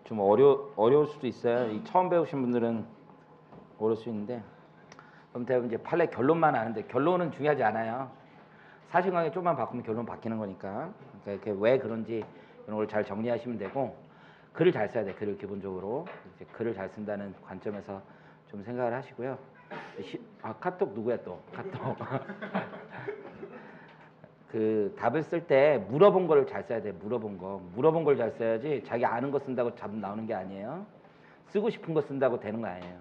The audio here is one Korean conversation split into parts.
좀 어려울 수도 있어요. 이 처음 배우신 분들은 어려울 수 있는데, 그럼 대부분 이제 판례 결론만 아는데 결론은 중요하지 않아요. 사실관계 좀만 바꾸면 결론 바뀌는 거니까. 그러니까 이렇게 왜 그런지 이런 걸 잘 정리하시면 되고, 글을 잘 써야 돼. 글을 기본적으로 이제 글을 잘 쓴다는 관점에서 좀 생각을 하시고요. 카톡 누구야 또? 카톡. 그 답을 쓸 때 물어본 거를 잘 써야 돼. 물어본 걸 잘 써야지 자기 아는 거 쓴다고 답 나오는 게 아니에요. 쓰고 싶은 거 쓴다고 되는 거 아니에요.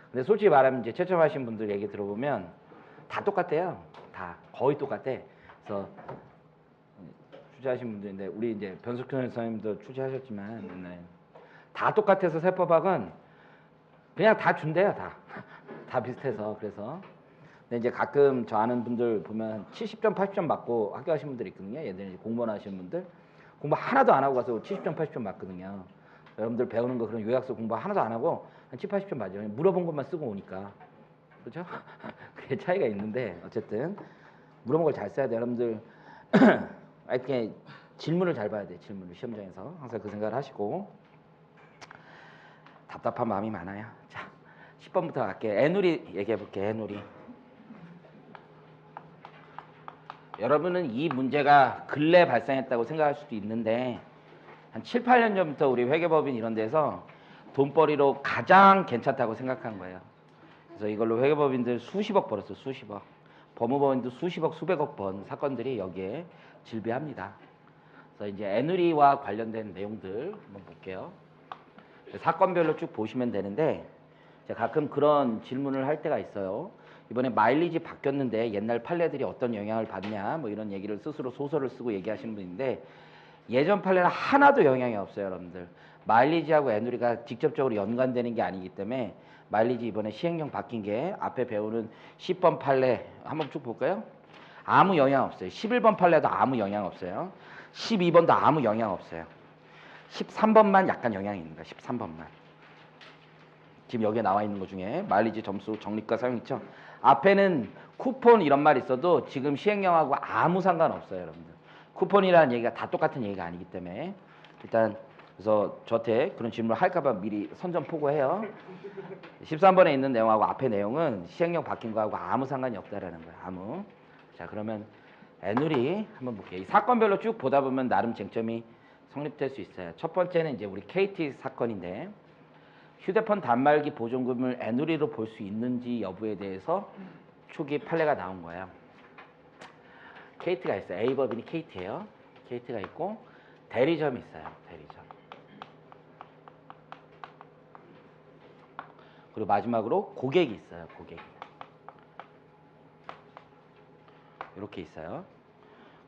근데 솔직히 말하면 이제 채점하신 분들 얘기 들어보면 다 똑같아요. 다 거의 똑같아. 그래서 출제하신 분들인데 우리 이제 변석현 선생님도 출제하셨지만 옛날에 다 똑같아서 세법학은 그냥 다 준대요. 다 비슷해서. 그래서 근데 이제 가끔 저 아는 분들 보면 70점, 80점 맞고 합격하신 분들 있거든요. 예전에 공무원 하시는 분들 공부 하나도 안 하고 가서 70점, 80점 맞거든요. 여러분들 배우는 거 그런 요약서 공부 하나도 안 하고 한 70, 80점 맞아요. 물어본 것만 쓰고 오니까. 그렇죠? 그게 차이가 있는데 어쨌든 물어본 걸 잘 써야 돼요. 여러분들 이렇게 질문을 잘 봐야 돼요. 질문을 시험장에서 항상 그 생각을 하시고. 답답한 마음이 많아요. 자, 10번부터 갈게요. 애누리 얘기해 볼게요. 애누리. 여러분은 이 문제가 근래 발생했다고 생각할 수도 있는데 한 7, 8년 전부터 우리 회계법인 이런 데서 돈벌이로 가장 괜찮다고 생각한 거예요. 그래서 이걸로 회계법인들 수십억 벌었어요. 수십억. 법무법인도 수십억, 수백억 번 사건들이 여기에 질비합니다. 그래서 이제 애누리와 관련된 내용들 한번 볼게요. 사건별로 쭉 보시면 되는데 가끔 그런 질문을 할 때가 있어요. 이번에 마일리지 바뀌었는데 옛날 판례들이 어떤 영향을 받냐 뭐 이런 얘기를 스스로 소설을 쓰고 얘기하시는 분인데 예전 판례는 하나도 영향이 없어요. 여러분들 마일리지하고 애누리가 직접적으로 연관되는 게 아니기 때문에 마일리지 이번에 시행령 바뀐 게 앞에 배우는 10번 판례 한번 쭉 볼까요? 아무 영향 없어요. 11번 판례도 아무 영향 없어요. 12번도 아무 영향 없어요. 13번만 약간 영향이 있는 거야. 13번만. 지금 여기에 나와 있는 것 중에 마일리지 점수 적립과 사용 있죠. 앞에는 쿠폰 이런 말 있어도 지금 시행령하고 아무 상관없어요. 여러분들. 쿠폰이라는 얘기가 다 똑같은 얘기가 아니기 때문에 일단 그래서 저한테 그런 질문을 할까 봐 미리 선전포고해요. 13번에 있는 내용하고 앞에 내용은 시행령 바뀐 거하고 아무 상관이 없다라는 거예요. 아무. 자, 그러면 애누리 한번 볼게요. 이 사건별로 쭉 보다 보면 나름 쟁점이 성립될 수 있어요. 첫 번째는 이제 우리 KT 사건인데 휴대폰 단말기 보존금을 애누리로 볼 수 있는지 여부에 대해서 초기 판례가 나온 거예요. KT가 있어요. A법인이 KT예요. KT가 있고 대리점이 있어요. 대리점. 그리고 마지막으로 고객이 있어요. 고객이. 이렇게 있어요.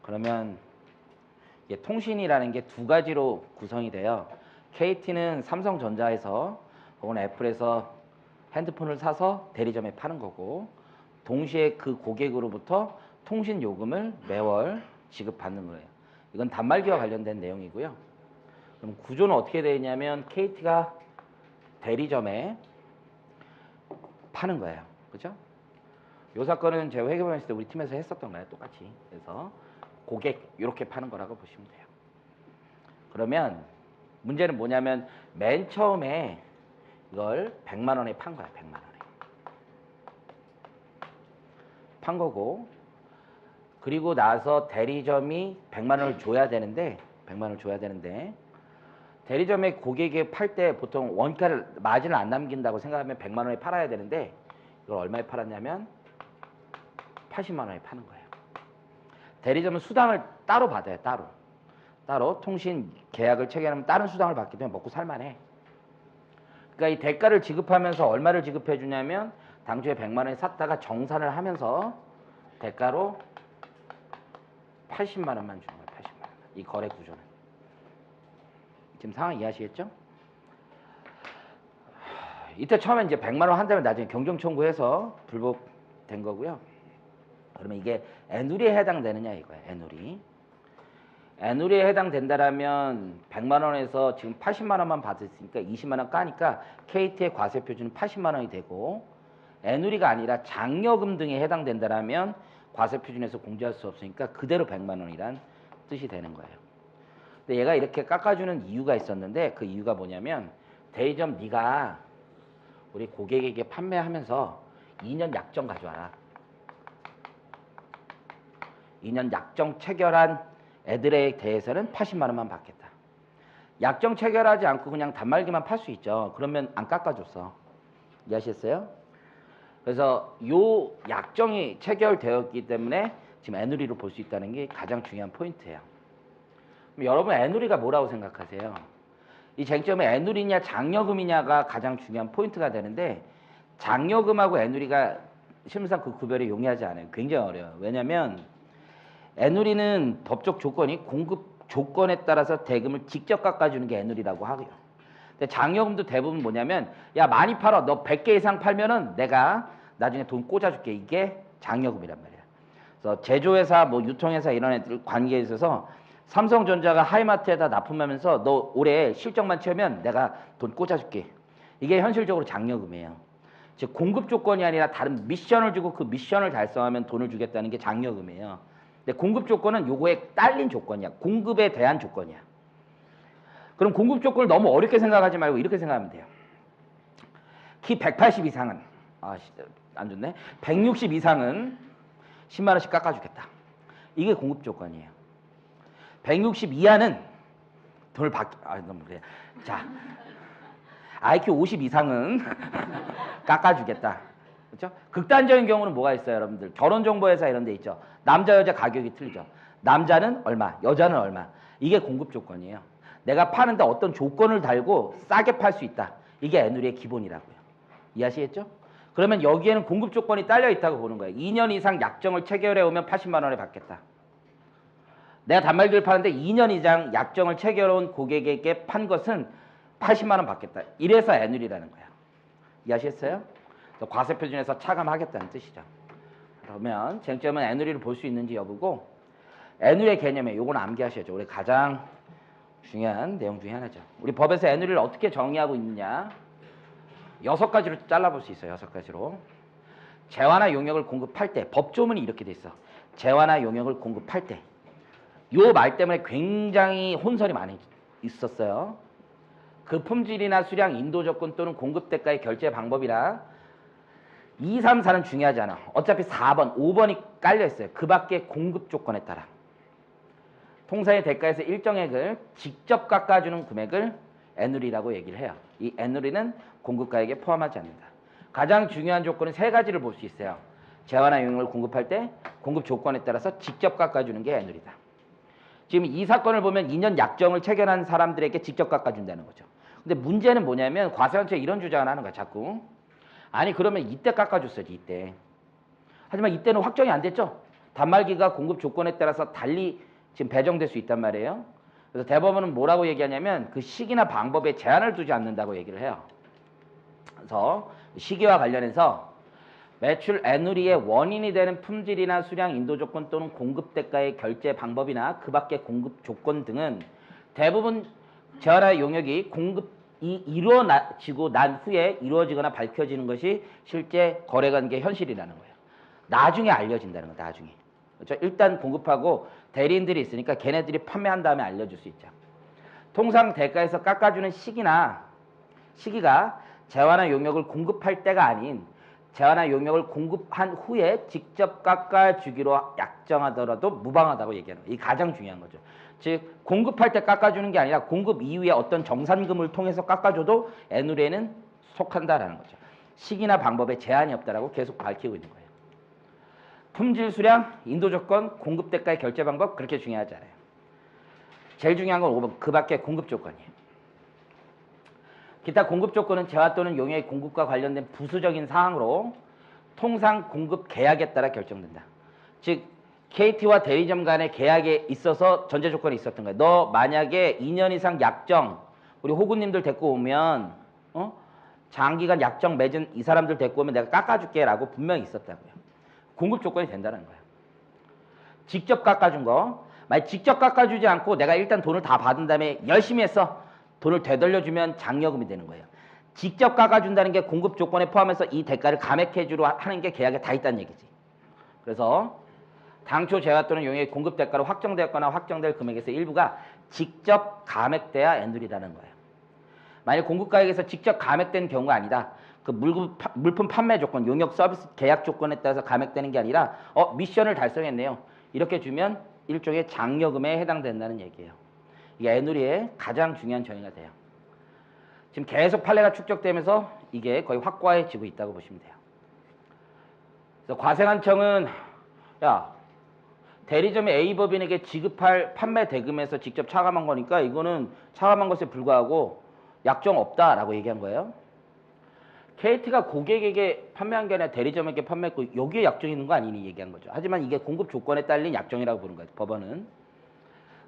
그러면 이게 통신이라는 게 두 가지로 구성이 돼요. KT는 삼성전자에서 혹은 애플에서 핸드폰을 사서 대리점에 파는 거고 동시에 그 고객으로부터 통신 요금을 매월 지급받는 거예요. 이건 단말기와 관련된 내용이고요. 그럼 구조는 어떻게 되어 있냐면 KT가 대리점에 파는 거예요. 그죠? 이 사건은 제가 회계법인 했을 때 우리 팀에서 했었던 거예요. 똑같이. 그래서 고객 이렇게 파는 거라고 보시면 돼요. 그러면 문제는 뭐냐면 맨 처음에 이걸 100만 원에 판 거야. 100만 원에. 판 거고 그리고 나서 대리점이 100만 원을 줘야 되는데 100만 원을 줘야 되는데 대리점에 고객이 팔 때 보통 원가를 마진을 안 남긴다고 생각하면 100만 원에 팔아야 되는데 이걸 얼마에 팔았냐면 80만 원에 파는 거예요. 대리점은 수당을 따로 받아요. 따로 통신 계약을 체결하면 다른 수당을 받기 때문에 먹고 살만해. 그러니까 이 대가를 지급하면서 얼마를 지급해 주냐면 당초에 100만 원에 샀다가 정산을 하면서 대가로 80만 원만 주는 거예요. 80만 원. 이 거래 구조는. 지금 상황 이해하시겠죠? 이때 처음에 이제 100만 원 한다면 나중에 경정 청구해서 불복된 거고요. 그러면 이게 애누리에 해당되느냐 이거예요. 애누리에 해당된다라면 100만 원에서 지금 80만 원만 받았으니까 20만 원 까니까 KT의 과세 표준은 80만 원이 되고 애누리가 아니라 장려금 등에 해당된다라면 과세 표준에서 공제할 수 없으니까 그대로 100만 원이란 뜻이 되는 거예요. 근데 얘가 이렇게 깎아주는 이유가 있었는데 그 이유가 뭐냐면 대리점 네가 우리 고객에게 판매하면서 2년 약정 가져와라. 2년 약정 체결한 애들에 대해서는 80만 원만 받겠다. 약정 체결하지 않고 그냥 단말기만 팔 수 있죠. 그러면 안 깎아줬어. 이해하셨어요? 그래서 요 약정이 체결되었기 때문에 지금 애누리로 볼 수 있다는 게 가장 중요한 포인트예요. 그럼 여러분 애누리가 뭐라고 생각하세요? 이 쟁점은 애누리냐 장려금이냐가 가장 중요한 포인트가 되는데 장려금하고 애누리가 실무상 그 구별이 용이하지 않아요. 굉장히 어려워요. 왜냐하면 애누리는 법적 조건이 공급 조건에 따라서 대금을 직접 깎아주는 게 애누리라고 하고요. 근데 장려금도 대부분 뭐냐면 야 많이 팔아 너 100개 이상 팔면은 내가 나중에 돈 꽂아줄게. 이게 장려금이란 말이야. 그래서 제조회사 뭐 유통회사 이런 애들 관계에 있어서 삼성전자가 하이마트에다 납품하면서 너 올해 실적만 채우면 내가 돈 꽂아줄게. 이게 현실적으로 장려금이에요. 즉 공급 조건이 아니라 다른 미션을 주고 그 미션을 달성하면 돈을 주겠다는 게 장려금이에요. 근데 공급 조건은 요거에 딸린 조건이야. 공급에 대한 조건이야. 그럼 공급 조건을 너무 어렵게 생각하지 말고 이렇게 생각하면 돼요. 키 180 이상은 안 좋네. 160 이상은 10만 원씩 깎아주겠다. 이게 공급 조건이에요. 160 이하는 돈을 너무 그래. 자, IQ 50 이상은 깎아주겠다. 그렇죠? 극단적인 경우는 뭐가 있어요, 여러분들? 결혼정보회사 이런 데 있죠. 남자 여자 가격이 틀리죠. 남자는 얼마, 여자는 얼마. 이게 공급 조건이에요. 내가 파는데 어떤 조건을 달고 싸게 팔 수 있다. 이게 애누리의 기본이라고요. 이해하시겠죠? 그러면 여기에는 공급 조건이 딸려 있다고 보는 거예요. 2년 이상 약정을 체결해 오면 80만 원에 받겠다. 내가 단말기를 파는데 2년 이상 약정을 체결해 온 고객에게 판 것은 80만 원 받겠다. 이래서 애누리라는 거야. 이해하시겠어요? 과세표준에서 차감하겠다는 뜻이죠. 그러면 쟁점은 애누리를 볼 수 있는지 여부고 애누리의 개념에 요건 암기하셔야죠. 우리 가장 중요한 내용 중에 하나죠. 우리 법에서 애누리를 어떻게 정의하고 있느냐 6가지로 잘라볼 수 있어요. 6가지로. 재화나 용역을 공급할 때 법조문이 이렇게 돼 있어. 재화나 용역을 공급할 때 요 말 때문에 굉장히 혼선이 많이 있었어요. 그 품질이나 수량, 인도 조건 또는 공급 대가의 결제 방법이라 2, 3, 4는 중요하지 않아. 어차피 4번, 5번이 깔려있어요. 그 밖에 공급 조건에 따라. 통사의 대가에서 일정액을 직접 깎아주는 금액을 애누리라고 얘기를 해요. 이 애누리는 공급가액에 포함하지 않는다. 가장 중요한 조건은 3가지를 볼 수 있어요. 재화나 용역을 공급할 때 공급 조건에 따라서 직접 깎아주는 게 애누리다. 지금 이 사건을 보면 2년 약정을 체결한 사람들에게 직접 깎아준다는 거죠. 근데 문제는 뭐냐면 과세원처에 이런 주장을 하는 거야. 자꾸. 아니 그러면 이때 깎아줬어야지 이때. 하지만 이때는 확정이 안 됐죠. 단말기가 공급 조건에 따라서 달리 지금 배정될 수 있단 말이에요. 그래서 대법원은 뭐라고 얘기하냐면 그 시기나 방법에 제한을 두지 않는다고 얘기를 해요. 그래서 시기와 관련해서 매출 애누리의 원인이 되는 품질이나 수량, 인도 조건 또는 공급 대가의 결제 방법이나 그 밖의 공급 조건 등은 대부분 재화나 용역이 공급이 이루어지고 난 후에 이루어지거나 밝혀지는 것이 실제 거래관계 현실이라는 거예요. 나중에 알려진다는 거예요. 나중에. 그렇죠? 일단 공급하고 대리인들이 있으니까 걔네들이 판매한 다음에 알려줄 수 있죠. 통상 대가에서 깎아주는 시기가 재화나 용역을 공급할 때가 아닌 재화나 용역을 공급한 후에 직접 깎아주기로 약정하더라도 무방하다고 얘기하는 거예요. 이게 가장 중요한 거죠. 즉 공급할 때 깎아주는 게 아니라 공급 이후에 어떤 정산금을 통해서 깎아줘도 애누리에는 속한다라는 거죠. 시기나 방법에 제한이 없다라고 계속 밝히고 있는 거예요. 품질, 수량, 인도 조건, 공급 대가의 결제 방법 그렇게 중요하지 않아요. 제일 중요한 건 5번 그 밖의 공급 조건이에요. 기타 공급 조건은 재화 또는 용역의 공급과 관련된 부수적인 사항으로 통상 공급 계약에 따라 결정된다. 즉 KT와 대리점 간의 계약에 있어서 전제 조건이 있었던 거예요. 너 만약에 2년 이상 약정 우리 호구님들 데리고 오면 장기간 약정 맺은 이 사람들 데리고 오면 내가 깎아줄게 라고 분명히 있었다고요. 공급 조건이 된다는 거예요. 직접 깎아준 거 만약 직접 깎아주지 않고 내가 일단 돈을 다 받은 다음에 열심히 했어. 돈을 되돌려주면 장려금이 되는 거예요. 직접 깎아준다는 게 공급 조건에 포함해서 이 대가를 감액해주려 하는 게 계약에 다 있다는 얘기지. 그래서 당초 재화 또는 용역의 공급 대가로 확정되었거나 확정될 금액에서 일부가 직접 감액돼야 애누리라는 거예요. 만약 공급가액에서 직접 감액된 경우가 아니다. 그 물품 판매 조건, 용역 서비스 계약 조건에 따라서 감액되는 게 아니라 미션을 달성했네요. 이렇게 주면 일종의 장려금에 해당된다는 얘기예요. 이게 애누리의 가장 중요한 정의가 돼요. 지금 계속 판례가 축적되면서 이게 거의 확고해지고 있다고 보시면 돼요. 그래서 과세관청은 대리점이 A법인에게 지급할 판매 대금에서 직접 차감한 거니까 이거는 차감한 것에 불과하고 약정 없다라고 얘기한 거예요. KT가 고객에게 판매한 게 아니라 대리점에게 판매했고 여기에 약정이 있는 거 아니니 얘기한 거죠. 하지만 이게 공급 조건에 딸린 약정이라고 부르는 거예요. 법원은.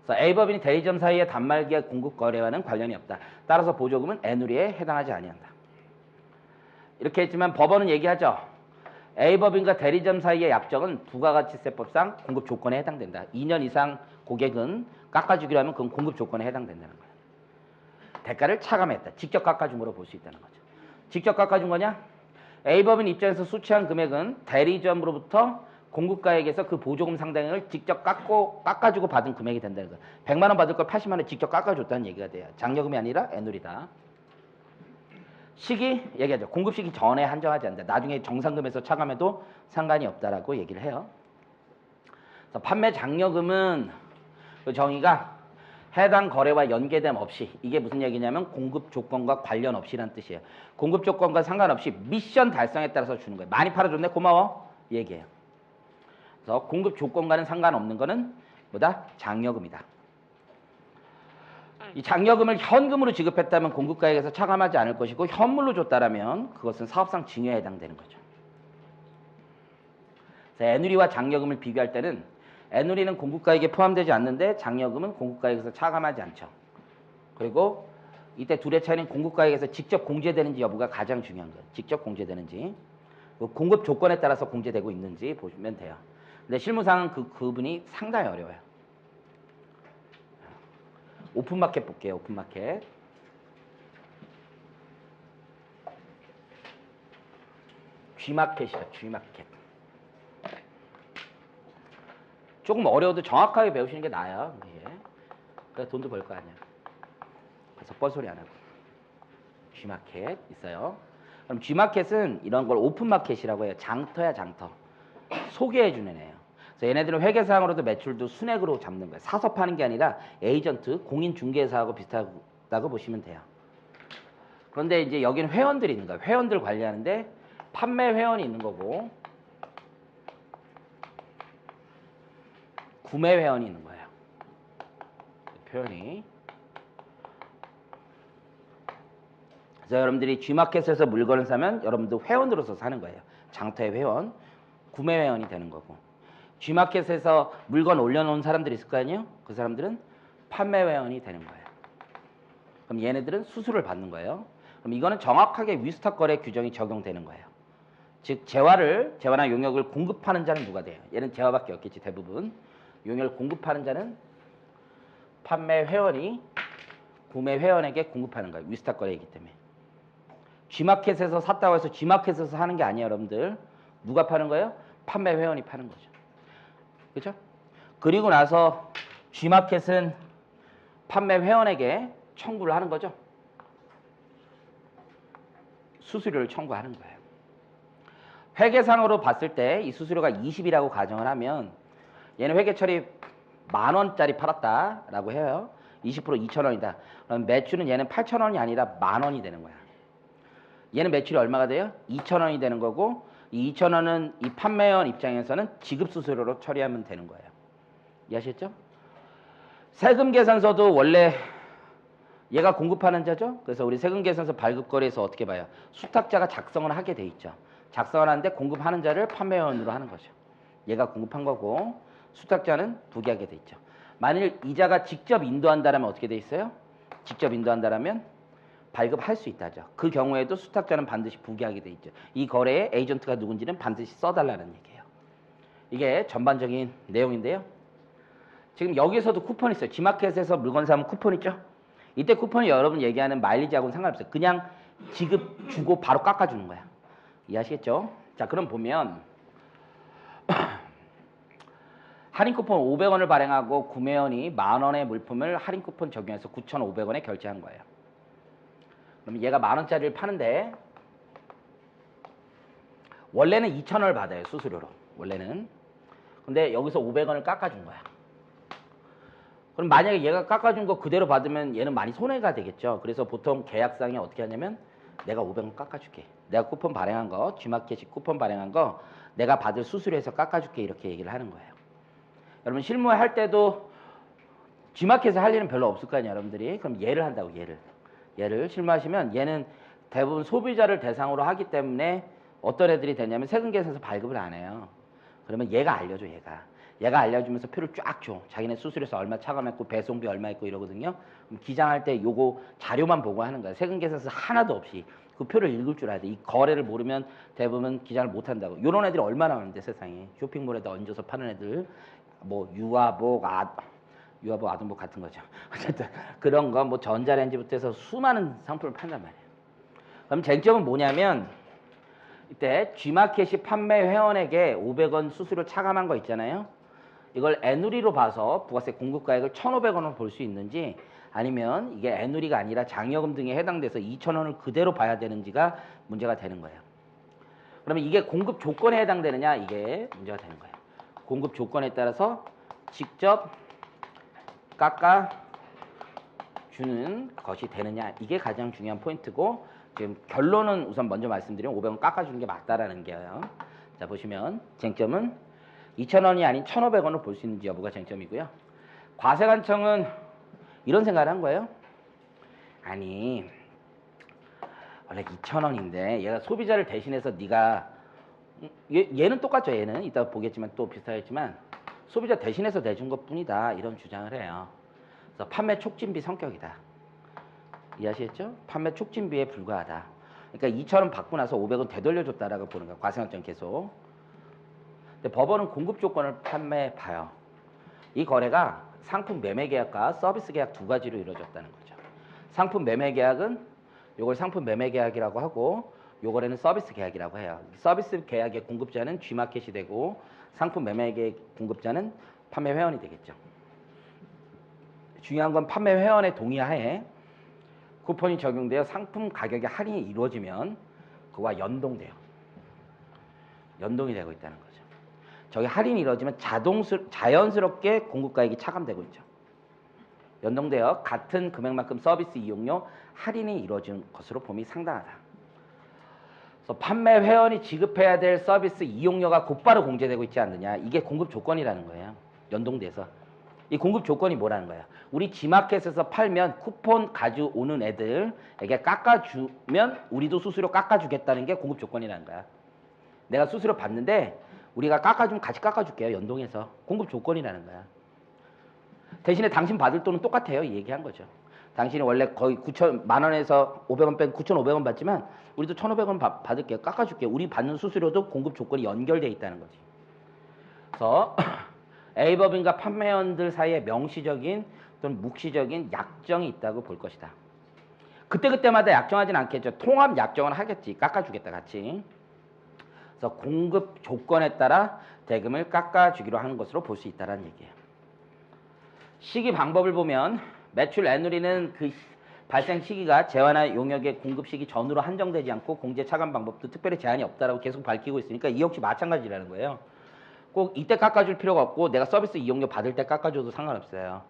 그래서 A법인이 대리점 사이의 단말기약 공급 거래와는 관련이 없다. 따라서 보조금은 애누리에 해당하지 아니한다. 이렇게 했지만 법원은 얘기하죠. A법인과 대리점 사이의 약정은 부가가치세법상 공급 조건에 해당된다. 2년 이상 고객은 깎아주기로 하면 그건 공급 조건에 해당된다는 거예요. 대가를 차감했다. 직접 깎아줌으로 볼 수 있다는 거죠. 직접 깎아준 거냐? A법인 입장에서 수취한 금액은 대리점으로부터 공급가액에서 그 보조금 상당액을 직접 깎아주고 받은 금액이 된다는 거예요. 100만 원 받을 걸 80만 원 직접 깎아줬다는 얘기가 돼요. 장려금이 아니라 애누리다. 시기 얘기하죠. 공급 시기 전에 한정하지 않는다. 나중에 정상금에서 차감해도 상관이 없다라고 얘기를 해요. 그래서 판매 장려금은 그 정의가 해당 거래와 연계됨 없이, 이게 무슨 얘기냐면 공급 조건과 관련 없이란 뜻이에요. 공급 조건과 상관없이 미션 달성에 따라서 주는 거예요. 많이 팔아줬네 고마워 얘기해요. 그래서 공급 조건과는 상관없는 거는 뭐다? 장려금이다. 이 장려금을 현금으로 지급했다면 공급가액에서 차감하지 않을 것이고 현물로 줬다라면 그것은 사업상 징여에 해당되는 거죠. 그래서 애누리와 장려금을 비교할 때는 애누리는 공급가액에 포함되지 않는데 장려금은 공급가액에서 차감하지 않죠. 그리고 이때 둘의 차이는 공급가액에서 직접 공제되는지 여부가 가장 중요한 거예요. 직접 공제되는지, 공급 조건에 따라서 공제되고 있는지 보시면 돼요. 근데 실무상은 그 구분이 상당히 어려워요. 오픈마켓 볼게요. 오픈마켓. G마켓이죠. G마켓. 조금 어려워도 정확하게 배우시는 게 나아요. 예. 그래서 돈도 벌 거 아니야. 그래서 뻘소리 안 하고. G마켓 있어요. 그럼 G마켓은 이런 걸 오픈마켓이라고 해요. 장터야 장터. 소개해주는 애예요. 그래서 얘네들은 회계사항으로도 매출도 순액으로 잡는 거예요. 사서 파는 게 아니라 에이전트, 공인중개사하고 비슷하다고 보시면 돼요. 그런데 이제 여기는 회원들이 있는 거예요. 회원들 관리하는데 판매 회원이 있는 거고 구매 회원이 있는 거예요. 표현이. 그래서 여러분들이 G마켓에서 물건을 사면 여러분도 회원으로서 사는 거예요. 장터의 회원, 구매 회원이 되는 거고. G마켓에서 물건 올려놓은 사람들이 있을 거 아니에요? 그 사람들은 판매 회원이 되는 거예요. 그럼 얘네들은 수수료를 받는 거예요. 그럼 이거는 정확하게 위스탁 거래 규정이 적용되는 거예요. 즉 재화나 용역을 공급하는 자는 누가 돼요? 얘는 재화밖에 없겠지 대부분. 용역을 공급하는 자는 판매 회원이 구매 회원에게 공급하는 거예요. 위스탁 거래이기 때문에. G마켓에서 샀다고 해서 G마켓에서 하는 게 아니에요, 여러분들. 누가 파는 거예요? 판매 회원이 파는 거죠. 그렇죠? 그리고 나서 G마켓은 판매 회원에게 청구를 하는 거죠. 수수료를 청구하는 거예요. 회계상으로 봤을 때 이 수수료가 20이라고 가정을 하면 얘는 회계 처리 10,000원짜리 팔았다라고 해요. 20% 2,000원이다. 그럼 매출은 얘는 8,000원이 아니라 10,000원이 되는 거야. 얘는 매출이 얼마가 돼요? 2,000원이 되는 거고 이 2,000원은 이 판매원 입장에서는 지급 수수료로 처리하면 되는 거예요. 이해하셨죠? 세금 계산서도 원래 얘가 공급하는 자죠. 그래서 우리 세금 계산서 발급거래에서 어떻게 봐요? 수탁자가 작성을 하게 돼 있죠. 작성을 하는데 공급하는 자를 판매원으로 하는 거죠. 얘가 공급한 거고 수탁자는 부기하게 돼 있죠. 만일 이자가 직접 인도한다라면 어떻게 돼 있어요? 직접 인도한다라면 발급할 수 있다죠. 그 경우에도 수탁자는 반드시 부기하게 돼 있죠. 이 거래의 에이전트가 누군지는 반드시 써달라는 얘기예요. 이게 전반적인 내용인데요. 지금 여기서도 쿠폰이 있어요. G마켓에서 물건 사면 쿠폰 있죠? 이때 쿠폰이 여러분 얘기하는 마일리지하고는 상관없어요. 그냥 지급 주고 바로 깎아주는 거야. 이해하시겠죠? 자, 그럼 보면 할인 쿠폰 500원을 발행하고 구매원이 10,000원의 물품을 할인 쿠폰 적용해서 9,500원에 결제한 거예요. 그럼 얘가 10,000원짜리를 파는데 원래는 2,000원을 받아요. 수수료로. 원래는. 근데 여기서 500원을 깎아준 거야. 그럼 만약에 얘가 깎아준 거 그대로 받으면 얘는 많이 손해가 되겠죠. 그래서 보통 계약상에 어떻게 하냐면 내가 500원 깎아줄게. 내가 쿠폰 발행한 거, G마켓이 쿠폰 발행한 거 내가 받을 수수료에서 깎아줄게. 이렇게 얘기를 하는 거예요. 여러분 실무할 때도 G마켓에서 할 일은 별로 없을 거 아니에요. 여러분들이. 그럼 얘를 한다고 얘를 실무하시면 얘는 대부분 소비자를 대상으로 하기 때문에 어떤 애들이 되냐면 세금계산서 발급을 안 해요. 그러면 얘가 알려줘. 얘가 알려주면서 표를 쫙 줘. 자기네 수수료에서 얼마 차감했고 배송비 얼마 있고 이러거든요. 그럼 기장할 때 요거 자료만 보고 하는 거야. 세금계산서 하나도 없이 그 표를 읽을 줄 알아야 돼. 이 거래를 모르면 대부분 기장을 못 한다고. 요런 애들이 얼마나 많은데 세상에. 쇼핑몰에다 얹어서 파는 애들 뭐 유아복, 아동복 같은 거죠. 어쨌든 그런 거 뭐 전자레인지부터 해서 수많은 상품을 판단 말이에요. 그럼 쟁점은 뭐냐면 이때 G마켓이 판매 회원에게 500원 수수료 차감한 거 있잖아요. 이걸 애누리로 봐서 부가세 공급가액을 1,500원을 볼 수 있는지 아니면 이게 애누리가 아니라 장려금 등에 해당돼서 2,000원을 그대로 봐야 되는지가 문제가 되는 거예요. 그러면 이게 공급 조건에 해당되느냐 이게 문제가 되는 거예요. 공급 조건에 따라서 직접 깎아주는 것이 되느냐 이게 가장 중요한 포인트고 지금 결론은 우선 먼저 말씀드리면 500원 깎아주는 게 맞다라는 게요. 자 보시면 쟁점은 2,000원이 아닌 1,500원을 볼 수 있는지 여부가 쟁점이고요. 과세관청은 이런 생각을 한 거예요. 아니 원래 2,000원인데 얘가 소비자를 대신해서 네가 얘는 똑같죠. 얘는 이따 보겠지만 또 비슷하겠지만 소비자 대신해서 내준 것뿐이다 이런 주장을 해요. 그래서 판매 촉진비 성격이다. 이해하시겠죠? 판매 촉진비에 불과하다. 그러니까 2,000원 받고 나서 500원 되돌려줬다라고 보는 거야. 과세관청 계속. 근데 법원은 공급 조건을 판매해 봐요. 이 거래가 상품 매매 계약과 서비스 계약 두 가지로 이루어졌다는 거죠. 상품 매매 계약은 요걸 상품 매매 계약이라고 하고 요 거래는 서비스 계약이라고 해요. 서비스 계약의 공급자는 G마켓이 되고 상품 매매 계약 공급자는 판매 회원이 되겠죠. 중요한 건 판매 회원의 동의하에 쿠폰이 적용되어 상품 가격의 할인이 이루어지면 그와 연동돼요. 연동이 되고 있다는 거죠. 저기 할인이 이루어지면 자연스럽게 공급가액이 차감되고 있죠. 연동되어 같은 금액만큼 서비스 이용료 할인이 이루어지는 것으로 봄이 상당하다. 그래서 판매 회원이 지급해야 될 서비스 이용료가 곧바로 공제되고 있지 않느냐. 이게 공급 조건이라는 거예요. 연동돼서. 이 공급 조건이 뭐라는 거야. 우리 G마켓에서 팔면 쿠폰 가져오는 애들에게 깎아주면 우리도 수수료 깎아주겠다는 게 공급 조건이라는 거야. 내가 수수료 받는데 우리가 깎아주면 같이 깎아줄게요. 연동해서. 공급 조건이라는 거야. 대신에 당신 받을 돈은 똑같아요. 이 얘기한 거죠. 당신이 원래 거의 10,000원에서 500원 뺀 9,500원 받지만 우리도 1,500원 받을게요. 깎아줄게요. 우리 받는 수수료도 공급 조건이 연결되어 있다는 거지. 그래서 A법인과 판매원들 사이에 명시적인 또는 묵시적인 약정이 있다고 볼 것이다. 그때그때마다 약정하진 않겠죠. 통합 약정은 하겠지. 깎아주겠다 같이. 그래서 공급 조건에 따라 대금을 깎아주기로 하는 것으로 볼 수 있다는 얘기예요. 시기 방법을 보면 매출 애누리는 그 발생 시기가 재화나 용역의 공급 시기 전후로 한정되지 않고 공제 차감 방법도 특별히 제한이 없다라고 계속 밝히고 있으니까 이 역시 마찬가지라는 거예요. 꼭 이때 깎아줄 필요가 없고 내가 서비스 이용료 받을 때 깎아줘도 상관없어요.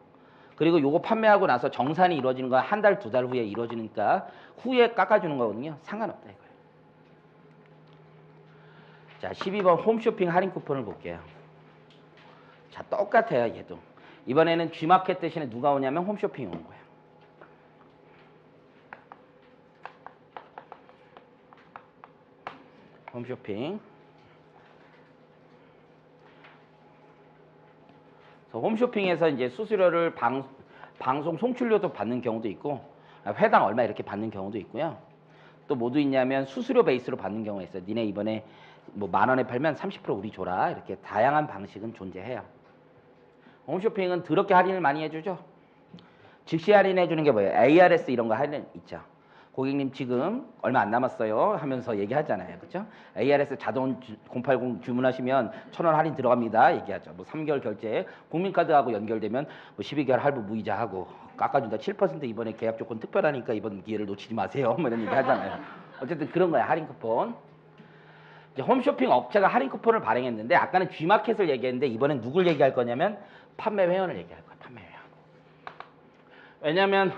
그리고 요거 판매하고 나서 정산이 이루어지는 건 한 달, 두 달 후에 이루어지니까 후에 깎아주는 거거든요. 상관없다 이거예요. 자, 12번 홈쇼핑 할인 쿠폰을 볼게요. 자, 똑같아요 얘도. 이번에는 G마켓 대신에 누가 오냐면 홈쇼핑이 오는 거예요. 홈쇼핑. 홈쇼핑에서 이제 수수료를 방송 송출료도 받는 경우도 있고 회당 얼마 이렇게 받는 경우도 있고요. 또 뭐도 있냐면 수수료 베이스로 받는 경우가 있어요. 니네 이번에 뭐 10,000원에 팔면 30% 우리 줘라. 이렇게 다양한 방식은 존재해요. 홈쇼핑은 더럽게 할인을 많이 해주죠. 즉시 할인해 주는 게 뭐예요? ARS 이런 거 할인 있죠. 고객님 지금 얼마 안 남았어요 하면서 얘기하잖아요. 그렇죠? ARS 자동 080 주문하시면 1,000원 할인 들어갑니다. 얘기하죠. 뭐 3개월 결제 국민카드하고 연결되면 뭐 12개월 할부 무이자하고 깎아준다. 7% 이번에 계약 조건 특별하니까 이번 기회를 놓치지 마세요. 뭐 이런 얘기 하잖아요. 어쨌든 그런 거야. 할인 쿠폰. 이제 홈쇼핑 업체가 할인 쿠폰을 발행했는데 아까는 G마켓을 얘기했는데 이번엔 누굴 얘기할 거냐면 판매 회원을 얘기할 거야. 판매 회원. 왜냐면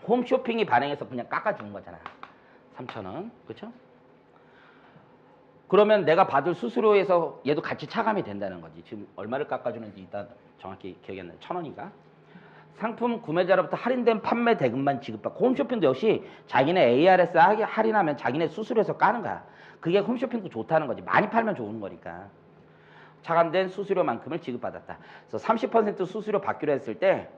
홈쇼핑이 발행해서 그냥 깎아주는 거잖아. 3,000원. 그렇죠? 그러면 내가 받을 수수료에서 얘도 같이 차감이 된다는 거지. 지금 얼마를 깎아주는지 일단 정확히 기억이 안 나요. 1,000원인가? 상품 구매자로부터 할인된 판매 대금만 지급받고 홈쇼핑도 역시 자기네 ARS 할인하면 자기네 수수료에서 까는 거야. 그게 홈쇼핑도 좋다는 거지. 많이 팔면 좋은 거니까. 차감된 수수료만큼을 지급받았다. 그래서 30% 수수료 받기로 했을 때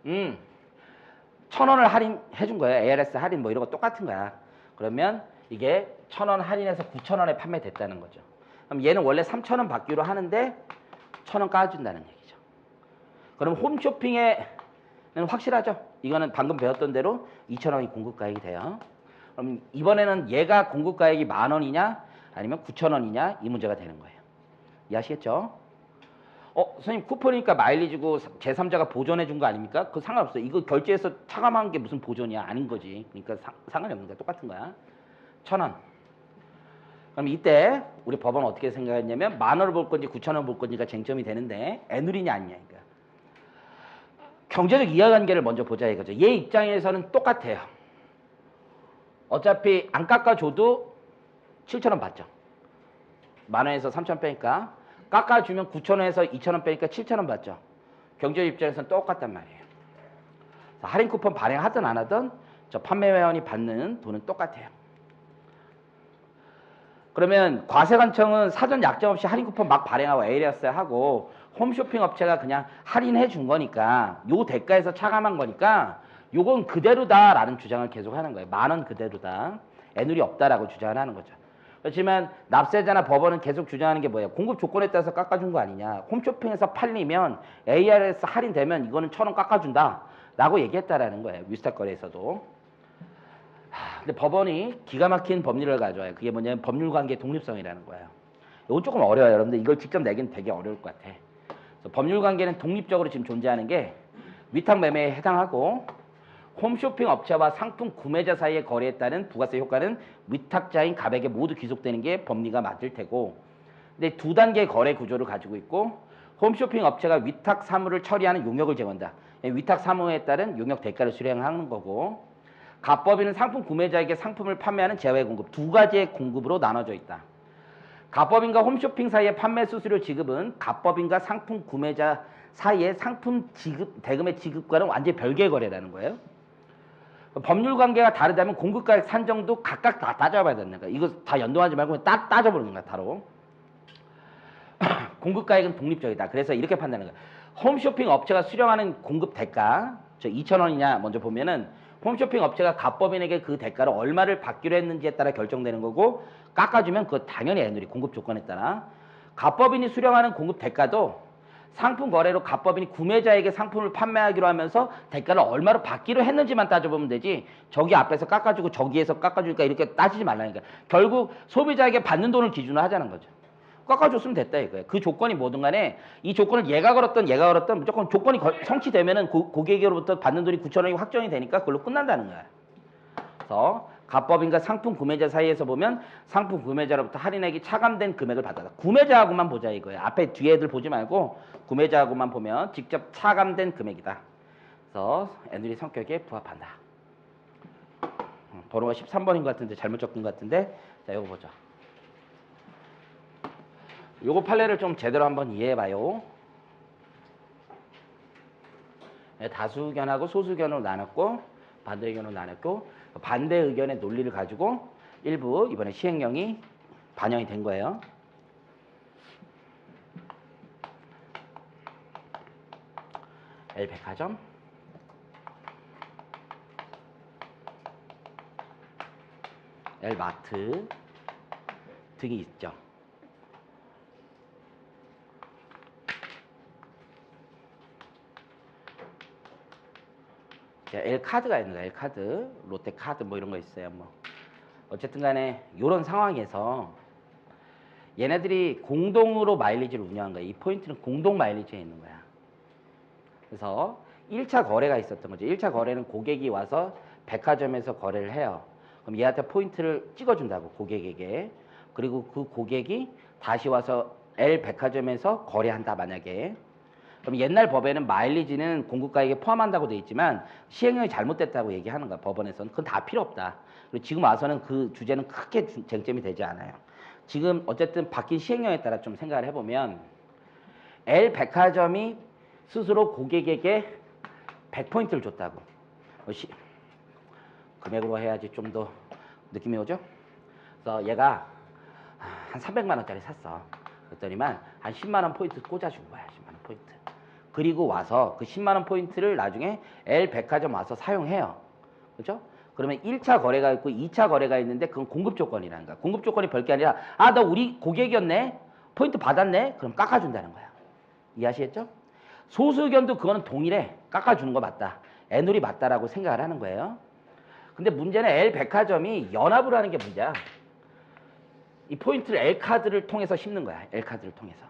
1,000원을 할인해 준 거예요. ARS 할인 뭐 이런 거 똑같은 거야. 그러면 이게 1,000원 할인해서 9,000원에 판매됐다는 거죠. 그럼 얘는 원래 3,000원 받기로 하는데 1,000원 까준다는 얘기죠. 그럼 홈쇼핑에는 확실하죠. 이거는 방금 배웠던 대로 2,000원이 공급가액이 돼요. 그럼 이번에는 얘가 공급가액이 10,000원이냐 아니면 9,000원이냐 이 문제가 되는 거예요. 이해하시겠죠? 선생님 쿠폰이니까 마일리지고 제3자가 보존해 준 거 아닙니까? 그거 상관없어요. 이거 결제해서 차감한 게 무슨 보존이야? 아닌 거지. 그러니까 상관이 없는 거야. 똑같은 거야. 1,000원. 그럼 이때 우리 법원 어떻게 생각했냐면 10,000원을 볼 건지 9,000원 볼 건지가 쟁점이 되는데 애누리냐 아니냐 이거야. 경제적 이해관계를 먼저 보자 이거죠. 얘 입장에서는 똑같아요. 어차피 안 깎아줘도 7,000원 받죠. 10,000원에서 3,000원 빼니까 깎아주면 9,000원에서 2,000원 빼니까 7,000원 받죠. 경제적 입장에서는 똑같단 말이에요. 할인 쿠폰 발행하든 안 하든 저 판매 회원이 받는 돈은 똑같아요. 그러면 과세관청은 사전 약정 없이 할인 쿠폰 막 발행하고 ARS 하고 홈쇼핑 업체가 그냥 할인해 준 거니까 요 대가에서 차감한 거니까 요건 그대로다라는 주장을 계속 하는 거예요. 10,000원 그대로다. 애누리 없다라고 주장을 하는 거죠. 그렇지만 납세자나 법원은 계속 주장하는 게 뭐예요? 공급 조건에 따라서 깎아준 거 아니냐. 홈쇼핑에서 팔리면 ARS 할인되면 이거는 1,000원 깎아준다 라고 얘기했다라는 거예요. 위스탁 거래에서도. 근데 법원이 기가 막힌 법률을 가져와요. 그게 뭐냐면 법률관계 독립성이라는 거예요. 이건 조금 어려워요. 여러분들 이걸 직접 내기는 되게 어려울 것 같아. 그래서 법률관계는 독립적으로 지금 존재하는 게 위탁 매매에 해당하고 홈쇼핑 업체와 상품 구매자 사이의 거래에 따른 부가세 효과는 위탁자인 갑에게 모두 귀속되는 게 법리가 맞을 테고, 근데 두 단계의 거래 구조를 가지고 있고 홈쇼핑 업체가 위탁 사무를 처리하는 용역을 제공한다. 위탁 사무에 따른 용역 대가를 수령하는 거고, 갑법인은 상품 구매자에게 상품을 판매하는 제외 공급 두 가지의 공급으로 나눠져 있다. 갑법인과 홈쇼핑 사이의 판매 수수료 지급은 갑법인과 상품 구매자 사이의 상품 지급 대금의 지급과는 완전히 별개의 거래라는 거예요. 법률 관계가 다르다면 공급가액 산정도 각각 다 따져봐야 되는 거야. 이거 다 연동하지 말고 따져보는 거야, 따로. 공급가액은 독립적이다. 그래서 이렇게 판단하는 거야. 홈쇼핑 업체가 수령하는 공급 대가, 저 2,000원이냐 먼저 보면은 홈쇼핑 업체가 갑법인에게 그 대가를 얼마를 받기로 했는지에 따라 결정되는 거고, 깎아주면 그거 당연히 애누리 공급 조건에 따라. 갑법인이 수령하는 공급 대가도 상품 거래로 갑법인이 구매자에게 상품을 판매하기로 하면서 대가를 얼마로 받기로 했는지만 따져보면 되지, 저기 앞에서 깎아주고 저기에서 깎아주니까 이렇게 따지지 말라니까. 결국 소비자에게 받는 돈을 기준으로 하자는 거죠. 깎아줬으면 됐다 이거예요. 그 조건이 뭐든 간에 이 조건을 얘가 걸었던 무조건 조건이 성취되면은 고객으로부터 받는 돈이 9,000원이 확정이 되니까 그걸로 끝난다는 거야. 그래서 갑법인과 상품 구매자 사이에서 보면 상품 구매자로부터 할인액이 차감된 금액을 받아다. 구매자하고만 보자 이거예요. 앞에 뒤에 애들 보지 말고 구매자하고만 보면 직접 차감된 금액이다. 그래서 애누리 성격에 부합한다. 번호가 13번인 것 같은데 잘못 적은 것 같은데, 자 이거 보죠. 요거 판례를 좀 제대로 한번 이해해봐요. 다수 의견하고 소수 의견으로 나눴고 반대 의견으로 나눴고, 반대 의견의 논리를 가지고 일부 이번에 시행령이 반영이 된 거예요. L백화점, L마트 등이 있죠. L카드가 있는 거야. L카드, 롯데카드 뭐 이런 거 있어요. 뭐 어쨌든 간에 이런 상황에서 얘네들이 공동으로 마일리지를 운영한 거야. 이 포인트는 공동 마일리지에 있는 거야. 그래서 1차 거래가 있었던 거죠. 1차 거래는 고객이 와서 백화점에서 거래를 해요. 그럼 얘한테 포인트를 찍어준다고, 고객에게. 그리고 그 고객이 다시 와서 L 백화점에서 거래한다, 만약에. 그럼 옛날 법에는 마일리지는 공급가액에 포함한다고 돼 있지만 시행령이 잘못됐다고 얘기하는 거야, 법원에서는. 그건 다 필요 없다. 그리고 지금 와서는 그 주제는 크게 쟁점이 되지 않아요. 지금 어쨌든 바뀐 시행령에 따라 좀 생각을 해보면 L 백화점이 스스로 고객에게 100포인트를 줬다고. 금액으로 해야지 좀 더 느낌이 오죠? 그래서 얘가 한 300만 원짜리 샀어. 그랬더니만 한 10만 원 포인트 꽂아준 거야. 10만 원 포인트. 그리고 와서 그 10만 원 포인트를 나중에 L 백화점 와서 사용해요. 그렇죠? 그러면 1차 거래가 있고 2차 거래가 있는데 그건 공급 조건이라는 거야. 공급 조건이 별게 아니라 너 우리 고객이었네? 포인트 받았네? 그럼 깎아준다는 거야. 이해하시겠죠? 소수 의견도 그거는 동일해. 깎아주는 거 맞다. 애놀이 맞다라고 생각을 하는 거예요. 근데 문제는 L 백화점이 연합을 하는 게 문제야. 이 포인트를 L카드를 통해서 심는 거야. L카드를 통해서.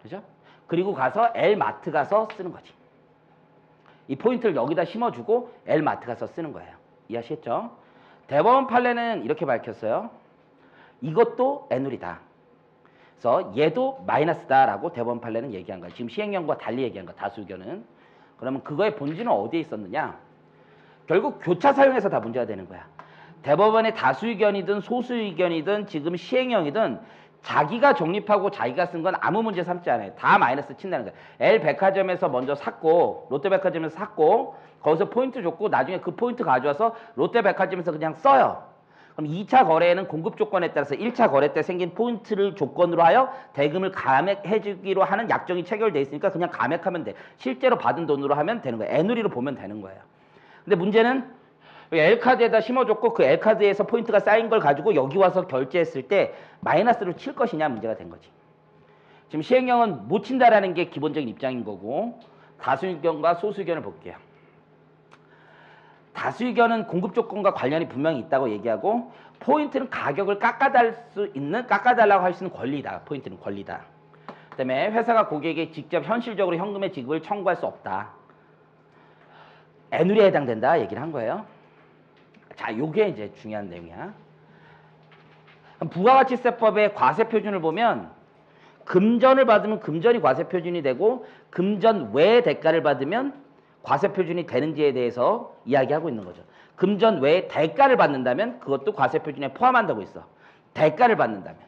그죠? 그리고 가서 L마트 가서 쓰는 거지. 이 포인트를 여기다 심어주고 L마트 가서 쓰는 거예요. 이해하시겠죠? 대법원 판례는 이렇게 밝혔어요. 이것도 애놀이다. 그래서 얘도 마이너스다라고 대법원 판례는 얘기한 거야. 지금 시행령과 달리 얘기한 거야. 다수 의견은. 그러면 그거의 본질은 어디에 있었느냐? 결국 교차 사용해서 다 문제가 되는 거야. 대법원의 다수 의견이든 소수 의견이든 지금 시행령이든 자기가 정립하고 자기가 쓴 건 아무 문제 삼지 않아요. 다 마이너스 친다는 거야. L 백화점에서 먼저 샀고 롯데백화점에서 샀고 거기서 포인트 줬고 나중에 그 포인트 가져와서 롯데백화점에서 그냥 써요. 그럼 2차 거래에는 공급 조건에 따라서 1차 거래 때 생긴 포인트를 조건으로 하여 대금을 감액해 주기로 하는 약정이 체결돼 있으니까 그냥 감액하면 돼. 실제로 받은 돈으로 하면 되는 거예요. 애누리로 보면 되는 거예요. 근데 문제는 L카드에다 심어줬고 그 L카드에서 포인트가 쌓인 걸 가지고 여기 와서 결제했을 때 마이너스로 칠 것이냐 문제가 된 거지. 지금 시행령은 못 친다라는 게 기본적인 입장인 거고 다수 의견과 소수 의견을 볼게요. 다수 의견은 공급 조건과 관련이 분명히 있다고 얘기하고 포인트는 가격을 깎아달라고 할 수 있는 권리다. 포인트는 권리다. 그다음에 회사가 고객에게 직접 현실적으로 현금의 지급을 청구할 수 없다. 애누리에 해당된다 얘기를 한 거예요. 자, 요게 이제 중요한 내용이야. 부가가치세법의 과세표준을 보면 금전을 받으면 금전이 과세표준이 되고 금전 외의 대가를 받으면 과세표준이 되는지에 대해서 이야기하고 있는 거죠. 금전 외의 대가를 받는다면 그것도 과세표준에 포함한다고 있어. 대가를 받는다면.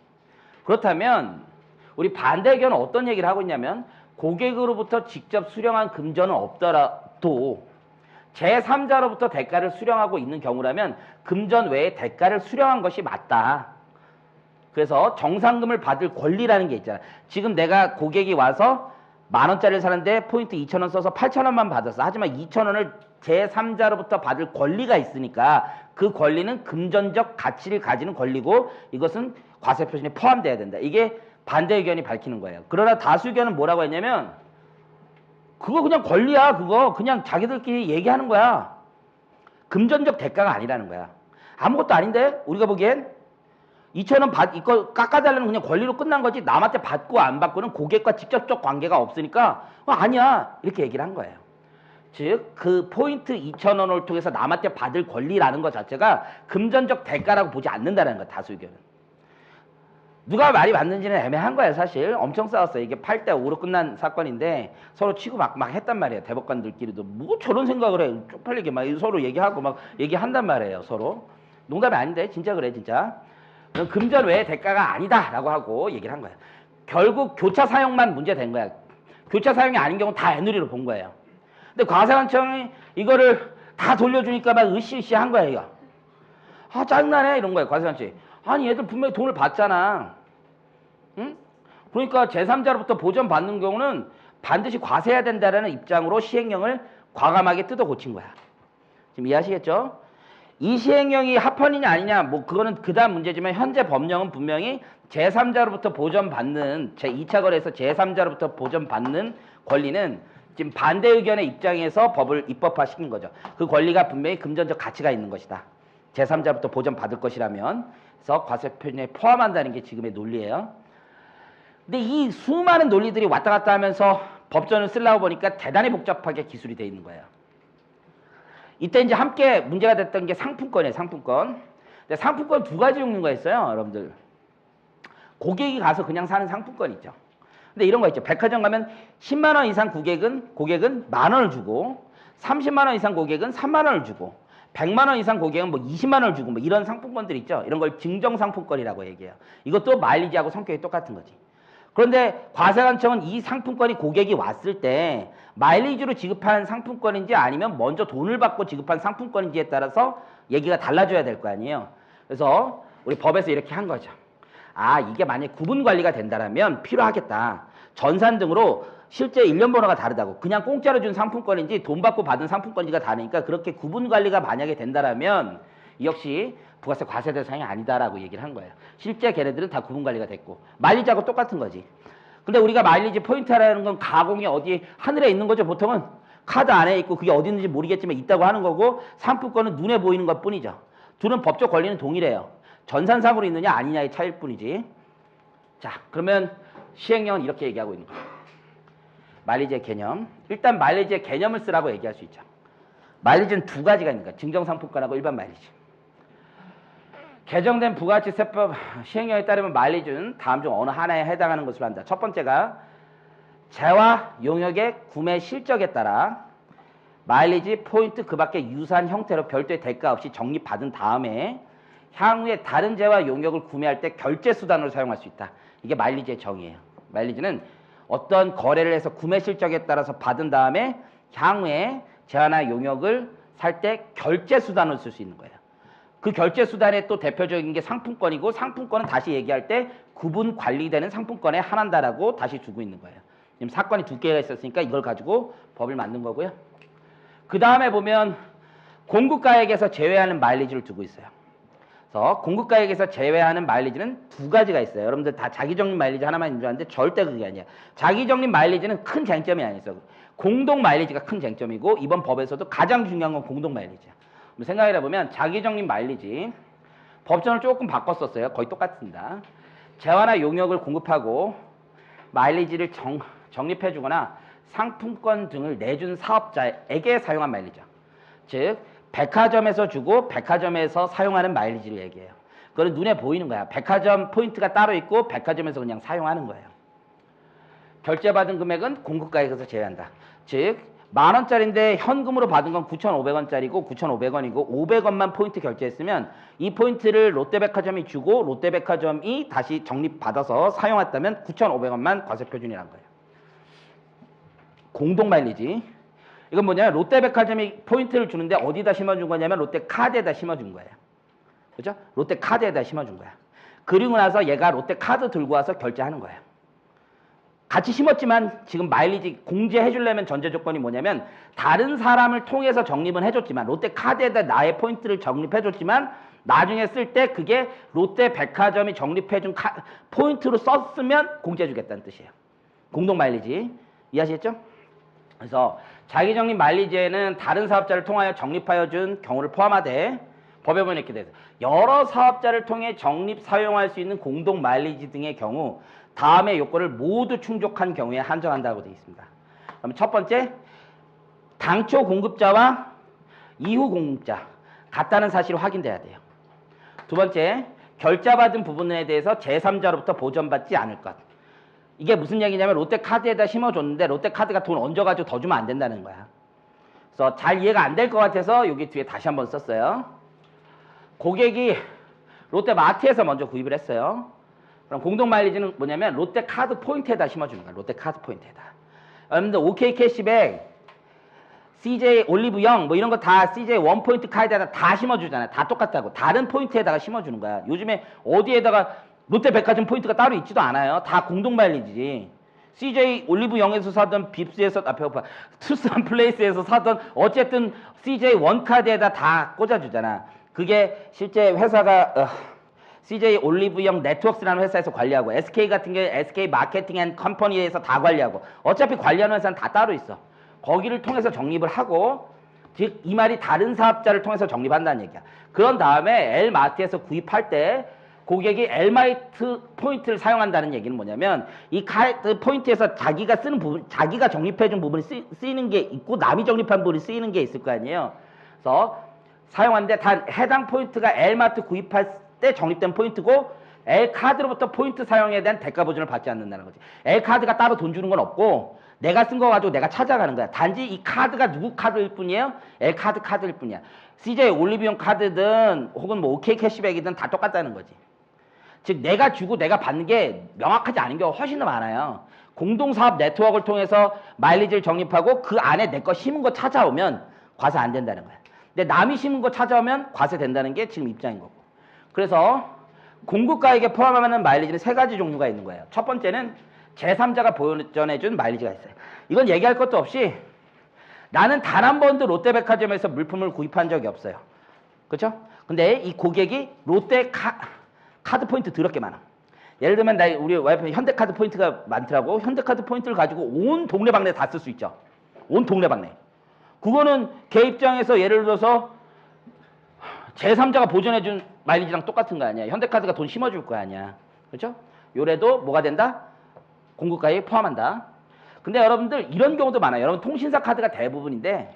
그렇다면 우리 반대 의견은 어떤 얘기를 하고 있냐면 고객으로부터 직접 수령한 금전은 없더라도 제3자로부터 대가를 수령하고 있는 경우라면 금전 외에 대가를 수령한 것이 맞다. 그래서 정상금을 받을 권리라는 게 있잖아. 지금 내가 고객이 와서 10,000원짜리를 사는데 포인트 2,000원 써서 8,000원만 받았어. 하지만 2,000원을 제3자로부터 받을 권리가 있으니까 그 권리는 금전적 가치를 가지는 권리고 이것은 과세표준에 포함돼야 된다. 이게 반대 의견이 밝히는 거예요. 그러나 다수 의견은 뭐라고 했냐면 그거 그냥 권리야. 그거 그냥 자기들끼리 얘기하는 거야. 금전적 대가가 아니라는 거야. 아무것도 아닌데 우리가 보기엔 2,000원 이거 깎아달라는 그냥 권리로 끝난 거지 남한테 받고 안 받고는 고객과 직접적 관계가 없으니까 아니야 이렇게 얘기를 한 거예요. 즉 그 포인트 2,000원을 통해서 남한테 받을 권리라는 것 자체가 금전적 대가라고 보지 않는다는 거야. 다수 의견은. 누가 말이 맞는지는 애매한 거예요. 사실 엄청 싸웠어요. 이게 8대 5로 끝난 사건인데 서로 치고 막 했단 말이에요. 대법관들끼리도 뭐 저런 생각을 해. 쪽팔리게 막 서로 얘기하고 막 얘기한단 말이에요. 서로. 농담이 아닌데 진짜 그래 진짜. 금전 외의 대가가 아니다라고 하고 얘기를 한 거예요. 결국 교차 사용만 문제된 거야. 교차 사용이 아닌 경우는 다 애누리로 본 거예요. 근데 과세관청이 이거를 다 돌려주니까 막 으쌰으쌰한 거야. 이거. 짜증나네 이런 거예요. 과세관청이. 아니 얘들 분명히 돈을 받잖아. 응? 그러니까 제3자로부터 보전받는 경우는 반드시 과세해야 된다는 입장으로 시행령을 과감하게 뜯어 고친 거야. 지금 이해하시겠죠? 이 시행령이 합헌이냐 아니냐 뭐 그거는 그다음 문제지만 현재 법령은 분명히 제3자로부터 보전받는 제2차 거래에서 제3자로부터 보전받는 권리는 지금 반대 의견의 입장에서 법을 입법화시킨 거죠. 그 권리가 분명히 금전적 가치가 있는 것이다. 제3자로부터 보전받을 것이라면 그래서 과세표준에 포함한다는 게 지금의 논리예요. 근데 이 수많은 논리들이 왔다 갔다 하면서 법전을 쓰려고 보니까 대단히 복잡하게 기술이 돼 있는 거예요. 이때 이제 함께 문제가 됐던 게 상품권이에요. 상품권. 근데 상품권 두 가지 종류가 있어요. 여러분들. 고객이 가서 그냥 사는 상품권 있죠. 근데 이런 거 있죠. 백화점 가면 10만 원 이상 고객은 만 원을 주고 30만 원 이상 고객은 3만 원을 주고 100만 원 이상 고객은 뭐 20만 원을 주고 뭐 이런 상품권들 있죠. 이런 걸 증정상품권이라고 얘기해요. 이것도 마일리지하고 성격이 똑같은 거지. 그런데 과세관청은 이 상품권이 고객이 왔을 때 마일리지로 지급한 상품권인지 아니면 먼저 돈을 받고 지급한 상품권인지에 따라서 얘기가 달라져야 될 거 아니에요. 그래서 우리 법에서 이렇게 한 거죠. 아, 이게 만약에 구분 관리가 된다면 필요하겠다. 전산 등으로 실제 일련 번호가 다르다고. 그냥 공짜로 준 상품권인지 돈 받고 받은 상품권인지가 다르니까 그렇게 구분 관리가 만약에 된다면 역시 부가세 과세 대상이 아니다라고 얘기를 한 거예요. 실제 걔네들은 다 구분 관리가 됐고 마일리지하고 똑같은 거지. 근데 우리가 마일리지 포인트라는 건 가공이 어디 하늘에 있는 거죠. 보통은 카드 안에 있고 그게 어디 있는지 모르겠지만 있다고 하는 거고 상품권은 눈에 보이는 것 뿐이죠. 둘은 법적 권리는 동일해요. 전산상으로 있느냐 아니냐의 차이일 뿐이지. 자, 그러면 시행령은 이렇게 얘기하고 있는 거예요. 마일리지의 개념. 일단 마일리지의 개념을 쓰라고 얘기할 수 있죠. 마일리지는 두 가지가 있는 거야. 증정상품권하고 일반 마일리지. 개정된 부가가치세법 시행령에 따르면 마일리지는 다음 중 어느 하나에 해당하는 것으로 한다. 첫 번째가 재화 용역의 구매 실적에 따라 마일리지 포인트 그 밖에 유사한 형태로 별도의 대가 없이 적립받은 다음에 향후에 다른 재화 용역을 구매할 때 결제 수단으로 사용할 수 있다. 이게 마일리지의 정의예요. 마일리지는 어떤 거래를 해서 구매 실적에 따라서 받은 다음에 향후에 재화나 용역을 살 때 결제 수단으로 쓸 수 있는 거예요. 그 결제 수단의 또 대표적인 게 상품권이고 상품권은 다시 얘기할 때 구분 관리되는 상품권에 한한다라고 다시 두고 있는 거예요. 지금 사건이 두 개가 있었으니까 이걸 가지고 법을 만든 거고요. 그 다음에 보면 공급가액에서 제외하는 마일리지를 두고 있어요. 그래서 공급가액에서 제외하는 마일리지는 두 가지가 있어요. 여러분들 다 자기적립 마일리지 하나만 있는 줄 아는데 절대 그게 아니야. 자기적립 마일리지는 큰 쟁점이 아니죠. 공동 마일리지가 큰 쟁점이고 이번 법에서도 가장 중요한 건 공동 마일리지야. 생각을 해보면 자기적립 마일리지 법전을 조금 바꿨었어요. 거의 똑같습니다. 재화나 용역을 공급하고 마일리지를 적립해주거나 상품권 등을 내준 사업자에게 사용한 마일리지죠. 즉 백화점에서 주고 백화점에서 사용하는 마일리지를 얘기해요. 그건 눈에 보이는 거야. 백화점 포인트가 따로 있고 백화점에서 그냥 사용하는 거예요. 결제받은 금액은 공급가액에서 제외한다. 즉 만원짜리인데 현금으로 받은 건 9,500원짜리고 9,500원이고 500원만 포인트 결제했으면 이 포인트를 롯데백화점이 주고 롯데백화점이 다시 적립받아서 사용했다면 9,500원만 과세표준이란 거예요. 공동 마일리지. 이건 뭐냐면 롯데백화점이 포인트를 주는데 어디다 심어준 거냐면 롯데카드에다 심어준 거예요. 그죠? 롯데카드에다 심어준 거야. 그리고 나서 얘가 롯데카드 들고 와서 결제하는 거예요. 같이 심었지만 지금 마일리지 공제해 주려면 전제 조건이 뭐냐면 다른 사람을 통해서 적립은 해줬지만 롯데카드에다 나의 포인트를 적립해 줬지만 나중에 쓸 때 그게 롯데백화점이 적립해 준 포인트로 썼으면 공제해 주겠다는 뜻이에요. 공동 마일리지. 이해하시겠죠? 그래서 자기 적립 마일리지에는 다른 사업자를 통하여 적립하여 준 경우를 포함하되 법에 보면 이렇게 돼서 여러 사업자를 통해 적립 사용할 수 있는 공동 마일리지 등의 경우 다음의 요건을 모두 충족한 경우에 한정한다고 되어 있습니다. 그럼 첫 번째, 당초 공급자와 이후 공급자 같다는 사실이 확인돼야 돼요. 두 번째, 결제받은 부분에 대해서 제3자로부터 보전받지 않을 것. 이게 무슨 얘기냐면 롯데카드에다 심어줬는데 롯데카드가 돈 얹어가지고 더 주면 안 된다는 거야. 그래서 잘 이해가 안 될 것 같아서 여기 뒤에 다시 한번 썼어요. 고객이 롯데마트에서 먼저 구입을 했어요. 그럼 공동 마일리지는 뭐냐면 롯데카드 포인트에다 심어주는 거야. 롯데카드 포인트에다. 여러분들 OK 캐시백, CJ 올리브영 뭐 이런 거 다 CJ 원포인트 카드에다 다 심어주잖아요. 다 똑같다고. 다른 포인트에다가 심어주는 거야. 요즘에 어디에다가 롯데백화점 포인트가 따로 있지도 않아요. 다 공동 마일리지지. CJ 올리브영에서 사던 빕스에서 배고파 투싼 플레이스에서 사던 어쨌든 CJ 원카드에다 다 꽂아주잖아. 그게 실제 회사가 CJ 올리브영 네트워크스라는 회사에서 관리하고 SK 같은 게 SK 마케팅 앤 컴퍼니에서 다 관리하고 어차피 관리하는 회사는 다 따로 있어. 거기를 통해서 적립을 하고, 즉 이 말이 다른 사업자를 통해서 적립한다는 얘기야. 그런 다음에 L마트에서 구입할 때 고객이 L마트 포인트를 사용한다는 얘기는 뭐냐면, 이 카드 포인트에서 자기가 쓰는 부분, 자기가 적립해준 부분이 쓰이는 게 있고 남이 적립한 부분이 쓰이는 게 있을 거 아니에요. 그래서 사용하는데 단 해당 포인트가 L마트 구입할 때 적립된 포인트고, L카드로부터 포인트 사용에 대한 대가 보전을 받지 않는다는 거지. L카드가 따로 돈 주는 건 없고 내가 쓴 거 가지고 내가 찾아가는 거야. 단지 이 카드가 누구 카드일 뿐이에요? L카드 카드일 뿐이야. CJ 올리브영 카드든 혹은 뭐 OK 캐시백이든 다 똑같다는 거지. 즉 내가 주고 내가 받는 게 명확하지 않은 경우가 훨씬 더 많아요. 공동사업 네트워크를 통해서 마일리지를 적립하고 그 안에 내 거 심은 거 찾아오면 과세 안 된다는 거야. 근데 남이 심은 거 찾아오면 과세 된다는 게 지금 입장인 거고. 그래서 공급가액에 포함하는 마일리지는 세 가지 종류가 있는 거예요. 첫 번째는 제3자가 보전해준 마일리지가 있어요. 이건 얘기할 것도 없이 나는 단 한 번도 롯데백화점에서 물품을 구입한 적이 없어요. 그렇죠? 근데 이 고객이 롯데 카드 포인트 더럽게 많아. 예를 들면 우리 와이프는 현대카드 포인트가 많더라고. 현대카드 포인트를 가지고 온 동네방네 다 쓸 수 있죠. 온 동네방네. 그거는 걔 입장에서 예를 들어서 제3자가 보전해준 마일리지랑 똑같은 거 아니야. 현대카드가 돈 심어줄 거 아니야. 그렇죠? 요래도 뭐가 된다? 공급가액에 포함한다. 근데 여러분들 이런 경우도 많아요. 여러분 통신사 카드가 대부분인데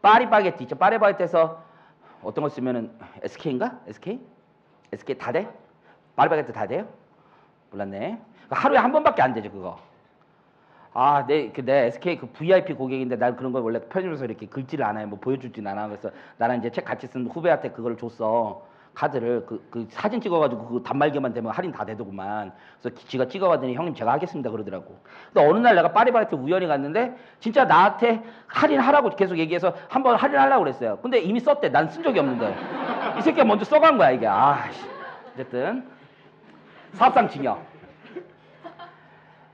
파리바게트 있죠. 파리바게트에서 어떤 거 쓰면은 SK인가? SK? SK 다 돼? 파리바게트 다 돼요? 몰랐네. 하루에 한 번밖에 안 되죠 그거. 아, 내 SK 그 VIP 고객인데 난 그런 걸 원래 편의점에서 이렇게 긁지를 않아요. 뭐 보여주진 않아. 그래서 나랑 이제 책 같이 쓴 후배한테 그걸 줬어. 카드를 그 사진 찍어가지고 그 단말기만 되면 할인 다 되더구만. 그래서 지가 찍어가더니 형님 제가 하겠습니다 그러더라고. 근데 어느 날 내가 파리바게트 우연히 갔는데 진짜 나한테 할인하라고 계속 얘기해서 한번 할인하려고 그랬어요. 근데 이미 썼대. 난 쓴 적이 없는데. 이 새끼가 먼저 써간 거야 이게. 어쨌든 사업상 징역.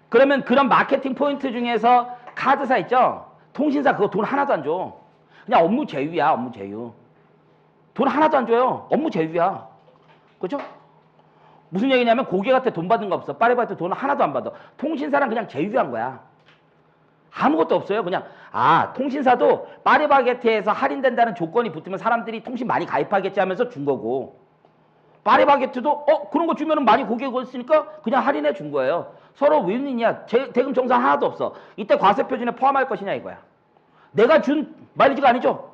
그러면 그런 마케팅 포인트 중에서 카드사 있죠? 통신사 그거 돈 하나도 안 줘. 그냥 업무 제휴야, 업무 제휴. 돈 하나도 안 줘요. 업무 제휴야. 그죠? 무슨 얘기냐면 고객한테 돈 받은 거 없어. 파리바게트 돈 하나도 안 받아. 통신사랑 그냥 제휴한 거야. 아무것도 없어요. 그냥 통신사도 파리바게트에서 할인된다는 조건이 붙으면 사람들이 통신 많이 가입하겠지 하면서 준 거고, 파리바게트도 그런 거 주면은 많이 고객이 있으니까 그냥 할인해 준 거예요. 서로 윈윈이야. 대금 정산 하나도 없어. 이때 과세 표준에 포함할 것이냐 이거야. 내가 준 마일리지가 아니죠.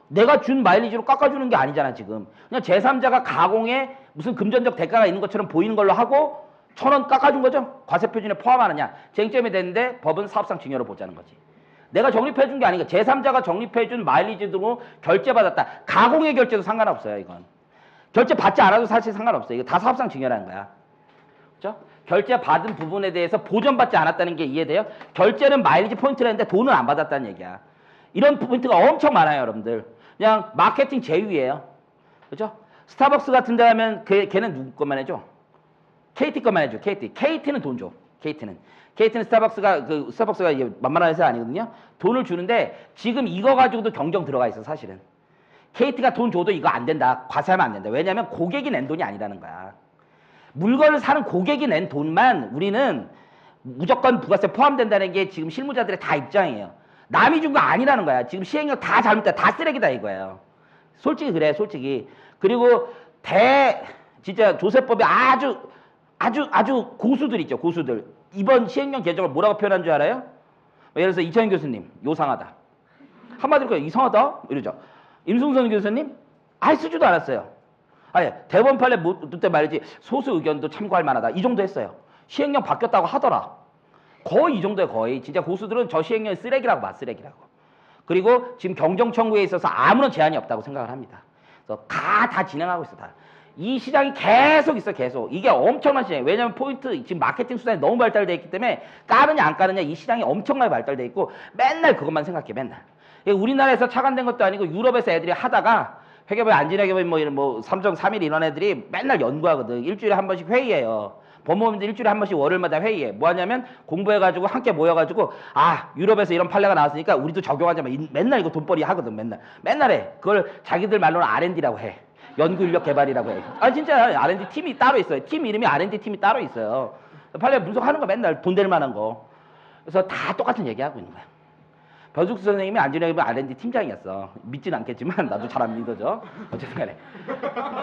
내가 준 마일리지로 깎아주는 게 아니잖아 지금. 그냥 제3자가 가공에 무슨 금전적 대가가 있는 것처럼 보이는 걸로 하고 1,000원 깎아준 거죠. 과세 표준에 포함하느냐. 쟁점이 됐는데 법은 사업상 징여로 보자는 거지. 내가 적립해준 게 아니고 제3자가 적립해준 마일리지 등으로 결제받았다. 가공의 결제도 상관없어요 이건. 결제 받지 않아도 사실 상관없어요. 이거 다 사업상 징여라는 거야. 그렇죠? 결제 받은 부분에 대해서 보전받지 않았다는 게 이해돼요? 결제는 마일리지 포인트라는데 돈은 안 받았다는 얘기야. 이런 포인트가 엄청 많아요 여러분들. 그냥 마케팅 제휴예요. 그렇죠? 스타벅스 같은 데 하면 걔는 누구 것만 해줘? KT 것만 해줘. KT는 돈 줘. KT는 스타벅스가 이게 만만한 회사 아니거든요. 돈을 주는데 지금 이거 가지고도 경정 들어가 있어 사실은. KT가 돈 줘도 이거 안 된다. 과세하면 안 된다. 왜냐하면 고객이 낸 돈이 아니라는 거야. 물건을 사는 고객이 낸 돈만 우리는 무조건 부가세 포함된다는 게 지금 실무자들의 다 입장이에요. 남이 준 거 아니라는 거야. 지금 시행령 다 잘못돼. 다 쓰레기다 이거예요. 솔직히 그래 솔직히. 그리고 진짜 조세법에 아주 고수들 있죠. 고수들. 이번 시행령 개정을 뭐라고 표현한 줄 알아요? 예를 들어서 이창현 교수님 요상하다. 한마디로 그냥 이상하다 이러죠. 임승선 교수님 쓰지도 않았어요. 대법원 판례 때 말이지 소수 의견도 참고할 만하다. 이 정도 했어요. 시행령 바뀌었다고 하더라. 거의 이 정도에 거의. 진짜 고수들은 저 시행령 쓰레기라고 봐. 쓰레기라고. 그리고 지금 경정 청구에 있어서 아무런 제한이 없다고 생각을 합니다. 그래서 다 진행하고 있어. 다. 이 시장이 계속 있어. 계속. 이게 엄청난 시장이에요. 왜냐하면 포인트 지금 마케팅 수단이 너무 발달되어 있기 때문에 까느냐 안 까느냐 이 시장이 엄청나게 발달되어 있고 맨날 그것만 생각해. 맨날. 우리나라에서 차관된 것도 아니고 유럽에서 애들이 하다가 회계법인 안진회계법인 뭐 3.3일 이런 애들이 맨날 연구하거든. 일주일에 한 번씩 회의해요. 법무법인들 일주일에 한 번씩 월요일마다 회의해. 뭐 하냐면 공부해가지고 함께 모여가지고 유럽에서 이런 판례가 나왔으니까 우리도 적용하자. 맨날 이거 돈벌이 하거든. 맨날 해. 그걸 자기들 말로는 R&D라고 해. 연구인력 개발이라고 해. 진짜 R&D 팀이 따로 있어요. 팀 이름이 R&D 팀이 따로 있어요. 판례 분석하는 거 맨날 돈 될 만한 거. 그래서 다 똑같은 얘기하고 있는 거야. 변숙수 선생님이 안준혁이 R&D 팀장이었어. 믿지는 않겠지만 나도 잘 안 믿어져. 어쨌든 간에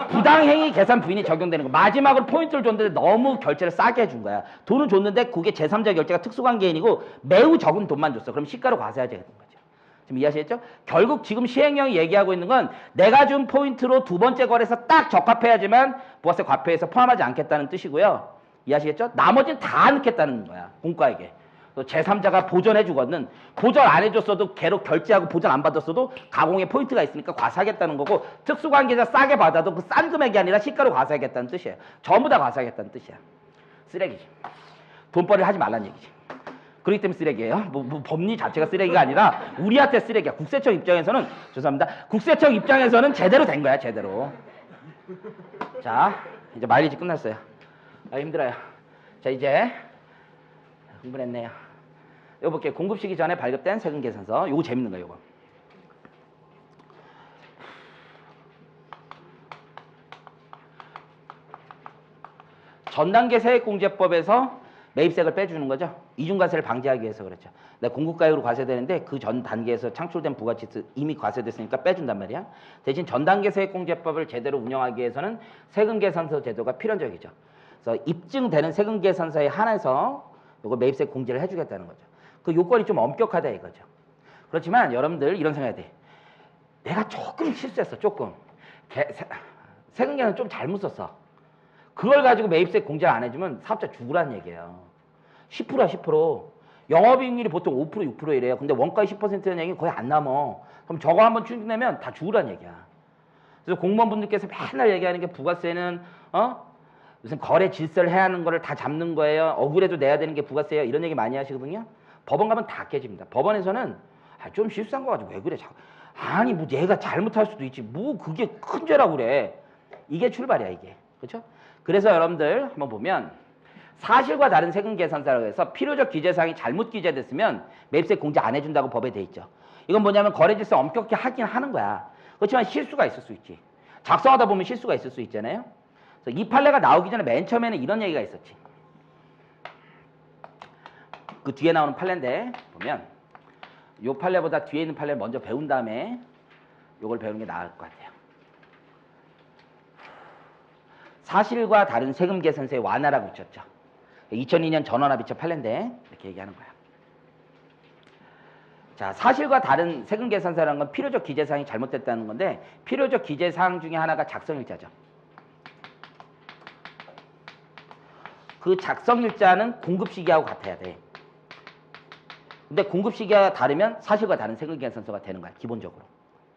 부당행위 계산 부인이 적용되는 거. 마지막으로 포인트를 줬는데 너무 결제를 싸게 해준 거야. 돈은 줬는데 그게 제3자 결제가 특수관계인이고 매우 적은 돈만 줬어. 그럼 시가로 과세해야 되는 거죠. 지금 이해하시겠죠? 결국 지금 시행령이 얘기하고 있는 건 내가 준 포인트로 두 번째 거래에서 딱 적합해야지만 부가세 과표에서 포함하지 않겠다는 뜻이고요. 이해하시겠죠? 나머지는 다 넣겠다는 거야. 공과에게. 제3자가 보전해주거든. 보전 안 해줬어도 걔로 결제하고 보전 안 받았어도 가공에 포인트가 있으니까 과세하겠다는 거고 특수관계자 싸게 받아도 그 싼 금액이 아니라 시가로 과세하겠다는 뜻이에요. 전부 다 과세하겠다는 뜻이야. 쓰레기지. 돈벌이를 하지 말란 얘기지. 그렇기 때문에 쓰레기예요. 뭐 법리 자체가 쓰레기가 아니라 우리한테 쓰레기야. 국세청 입장에서는 죄송합니다. 국세청 입장에서는 제대로 된 거야. 제대로. 자 이제 마일리지 끝났어요. 아 힘들어요. 자 이제 흥분했네요. 이거 볼게요. 공급 시기 전에 발급된 세금 계산서. 요거 재밌는 거예요. 요거. 전단계 세액공제법에서 매입세액을 빼주는 거죠. 이중과세를 방지하기 위해서 그렇죠. 내가 공급가액으로 과세되는데 그 전 단계에서 창출된 부가치세 이미 과세됐으니까 빼준단 말이야. 대신 전단계 세액공제법을 제대로 운영하기 위해서는 세금계산서 제도가 필연적이죠. 그래서 입증되는 세금계산서에 한해서 요거 매입세 공제를 해주겠다는 거죠. 그 요건이 좀 엄격하다 이거죠. 그렇지만 여러분들 이런 생각해야 돼. 내가 조금 실수했어. 조금. 세금계산 좀 잘못 썼어. 그걸 가지고 매입세 공제를 안 해주면 사업자 죽으라는 얘기예요. 10%야 10%. 영업이익률이 보통 5% 6% 이래요. 근데 원가의 10%는 얘기는 거의 안 남어. 그럼 저거 한번 충족내면 다 죽으라는 얘기야. 그래서 공무원분들께서 맨날 얘기하는 게 부가세는 무슨 거래 질서를 해야 하는 거를 다 잡는 거예요. 억울해도 내야 되는 게 부가세예요. 이런 얘기 많이 하시거든요. 법원 가면 다 깨집니다. 법원에서는 좀 실수한 거 가지고 왜 그래. 아니 뭐 얘가 잘못할 수도 있지. 뭐 그게 큰 죄라고 그래. 이게 출발이야 이게. 그렇죠? 그래서 여러분들 한번 보면 사실과 다른 세금계산서라고 해서 필요적 기재사항이 잘못 기재됐으면 매입세 공제 안 해준다고 법에 돼 있죠. 이건 뭐냐면 거래질서 엄격히 하긴 하는 거야. 그렇지만 실수가 있을 수 있지. 작성하다 보면 실수가 있을 수 있잖아요. 그래서 이 판례가 나오기 전에 맨 처음에는 이런 얘기가 있었지. 그 뒤에 나오는 판례인데 보면 이 판례보다 뒤에 있는 판례를 먼저 배운 다음에 이걸 배우는 게 나을 것 같아요. 사실과 다른 세금계산서의 완화라고 붙였죠. 2002년 전원합의체 판례인데 이렇게 얘기하는 거야. 자, 사실과 다른 세금계산서라는 건 필요적 기재사항이 잘못됐다는 건데 필요적 기재사항 중에 하나가 작성일자죠. 그 작성일자는 공급시기하고 같아야 돼. 근데 공급시기가 다르면 사실과 다른 세금계산서가 되는 거야. 기본적으로.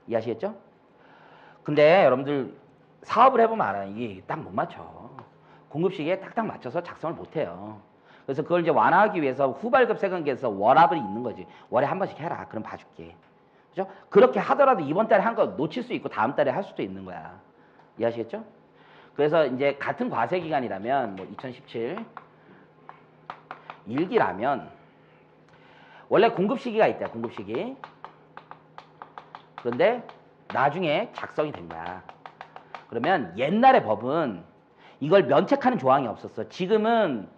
이해하시겠죠? 근데 여러분들 사업을 해보면 알아요. 이게 딱 못 맞춰. 공급시기에 딱딱 맞춰서 작성을 못해요. 그래서 그걸 이제 완화하기 위해서 후발급 세금계에서 월합이 있는 거지. 월에 한 번씩 해라. 그럼 봐줄게. 그죠? 그렇게 하더라도 이번 달에 한 거 놓칠 수 있고 다음 달에 할 수도 있는 거야. 이해하시겠죠? 그래서 이제 같은 과세 기간이라면 뭐 2017 1기라면 원래 공급시기가 있다. 공급시기. 그런데 나중에 작성이 된 거야. 그러면 옛날의 법은 이걸 면책하는 조항이 없었어. 지금은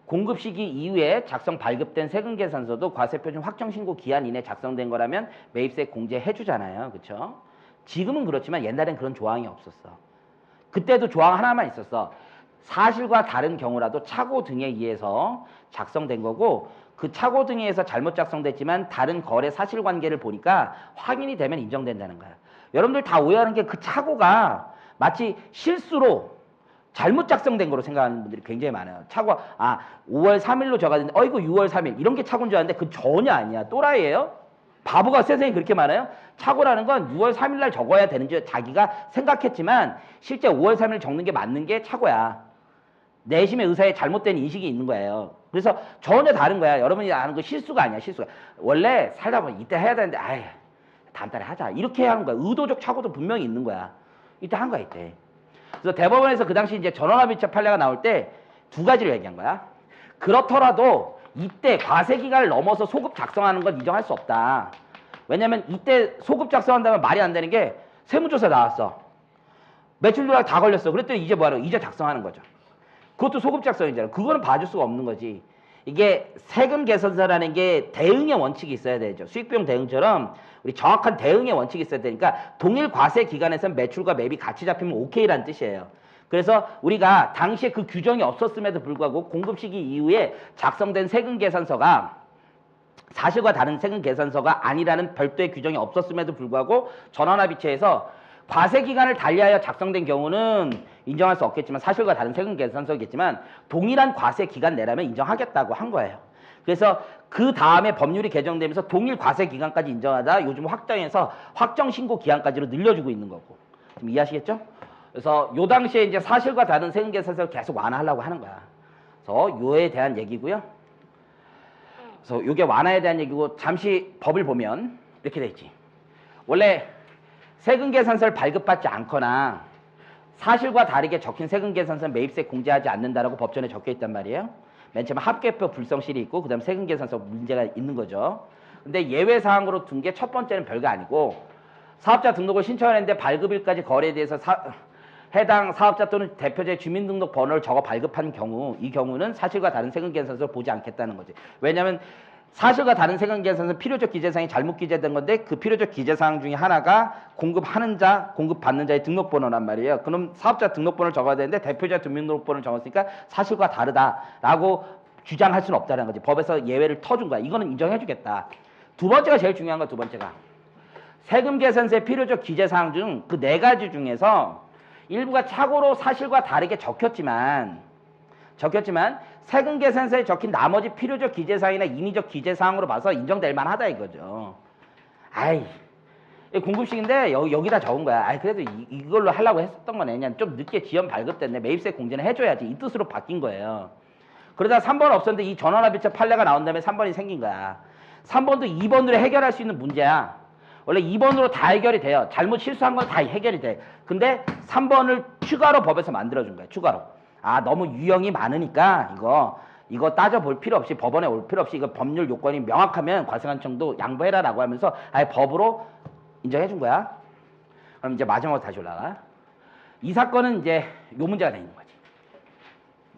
공급시기 이후에 작성 발급된 세금계산서도 과세표준 확정신고 기한 이내 작성된 거라면 매입세 공제해주잖아요. 그렇죠? 지금은 그렇지만 옛날엔 그런 조항이 없었어. 그때도 조항 하나만 있었어. 사실과 다른 경우라도 착오 등에 의해서 작성된 거고 그 착오 등에 의해서 잘못 작성됐지만 다른 거래 사실관계를 보니까 확인이 되면 인정된다는 거야. 여러분들 다 오해하는 게 그 착오가 마치 실수로 잘못 작성된 거로 생각하는 분들이 굉장히 많아요. 착오, 5월 3일로 적었는데 어이구 6월 3일 이런 게 착오인 줄 알았는데 그 전혀 아니야. 또라이예요. 바보가 세상에 그렇게 많아요. 착오라는 건 6월 3일 날 적어야 되는 줄 자기가 생각했지만 실제 5월 3일 적는 게 맞는 게 착오야. 내심의 의사에 잘못된 인식이 있는 거예요. 그래서 전혀 다른 거야. 여러분이 아는 거 실수가 아니야. 실수가. 원래 살다 보면 이때 해야 되는데 다음 달에 하자. 이렇게 하는 거야. 의도적 착오도 분명히 있는 거야. 이때 한 거야 이때. 그래서 대법원에서 그 당시 이제 전원합의체 판례가 나올 때 두 가지를 얘기한 거야. 그렇더라도 이때 과세 기간을 넘어서 소급 작성하는 건 인정할 수 없다. 왜냐면 이때 소급 작성한다면 말이 안 되는 게 세무조사 나왔어. 매출 누락 다 걸렸어. 그랬더니 이제 뭐하러? 이제 작성하는 거죠. 그것도 소급 작성이잖아. 그거는 봐줄 수가 없는 거지. 이게 세금 개선서라는 게 대응의 원칙이 있어야 되죠. 수익비용 대응처럼 우리 정확한 대응의 원칙이 있어야 되니까 동일 과세 기간에서는 매출과 매입이 같이 잡히면 오케이라는 뜻이에요. 그래서 우리가 당시에 그 규정이 없었음에도 불구하고 공급 시기 이후에 작성된 세금 계산서가 사실과 다른 세금 계산서가 아니라는 별도의 규정이 없었음에도 불구하고 전환합의체에서 과세 기간을 달리하여 작성된 경우는 인정할 수 없겠지만 사실과 다른 세금 계산서겠지만 동일한 과세 기간 내라면 인정하겠다고 한 거예요. 그래서 그 다음에 법률이 개정되면서 동일 과세 기간까지 인정하다 요즘 확정해서 확정 신고 기한까지로 늘려주고 있는 거고. 지금 이해하시겠죠? 그래서 요 당시에 이제 사실과 다른 세금 계산서를 계속 완화하려고 하는 거야. 그래서 요에 대한 얘기고요. 그래서 요게 완화에 대한 얘기고 잠시 법을 보면 이렇게 돼 있지. 원래 세금 계산서를 발급받지 않거나 사실과 다르게 적힌 세금 계산서는 매입세 공제하지 않는다라고 법전에 적혀 있단 말이에요. 맨 처음에 합계표 불성실이 있고 그다음 세금 계산서 문제가 있는 거죠. 근데 예외 사항으로 둔 게 첫 번째는 별거 아니고 사업자 등록을 신청했는데 발급일까지 거래에 대해서 해당 사업자 또는 대표자의 주민등록 번호를 적어 발급한 경우 이 경우는 사실과 다른 세금 계산서를 보지 않겠다는 거지. 왜냐하면 사실과 다른 세금 계산서는 필요적 기재사항이 잘못 기재된 건데 그 필요적 기재사항 중에 하나가 공급하는 자, 공급받는 자의 등록번호란 말이에요. 그럼 사업자 등록번호를 적어야 되는데 대표자 주민등록번호를 적었으니까 사실과 다르다라고 주장할 수는 없다는 거지. 법에서 예외를 터준 거야. 이거는 인정해주겠다. 두 번째가 제일 중요한 거 두 번째가. 세금 계산서의 필요적 기재사항 중 그 네 가지 중에서 일부가 착오로 사실과 다르게 적혔지만 세금 계산서에 적힌 나머지 필요적 기재사항이나 임의적 기재사항으로 봐서 인정될 만하다 이거죠. 아이 공급식인데 여기다 적은 거야. 아이 그래도 이걸로 하려고 했었던 거네. 그냥 좀 늦게 지연 발급됐네. 매입세 공제는 해줘야지. 이 뜻으로 바뀐 거예요. 그러다 3번 없었는데 이 전환합의체 판례가 나온 다음에 3번이 생긴 거야. 3번도 2번으로 해결할 수 있는 문제야. 원래 2번으로 다 해결이 돼요. 잘못 실수한 건 다 해결이 돼. 근데 3번을 추가로 법에서 만들어준 거야. 추가로. 아 너무 유형이 많으니까 이거 따져볼 필요 없이 법원에 올 필요 없이 이거 법률 요건이 명확하면 과세관청도 양보해라라고 하면서 아예 법으로 인정해준 거야. 그럼 이제 마지막으로 다시 올라가. 이 사건은 이제 요 문제가 되는 거지.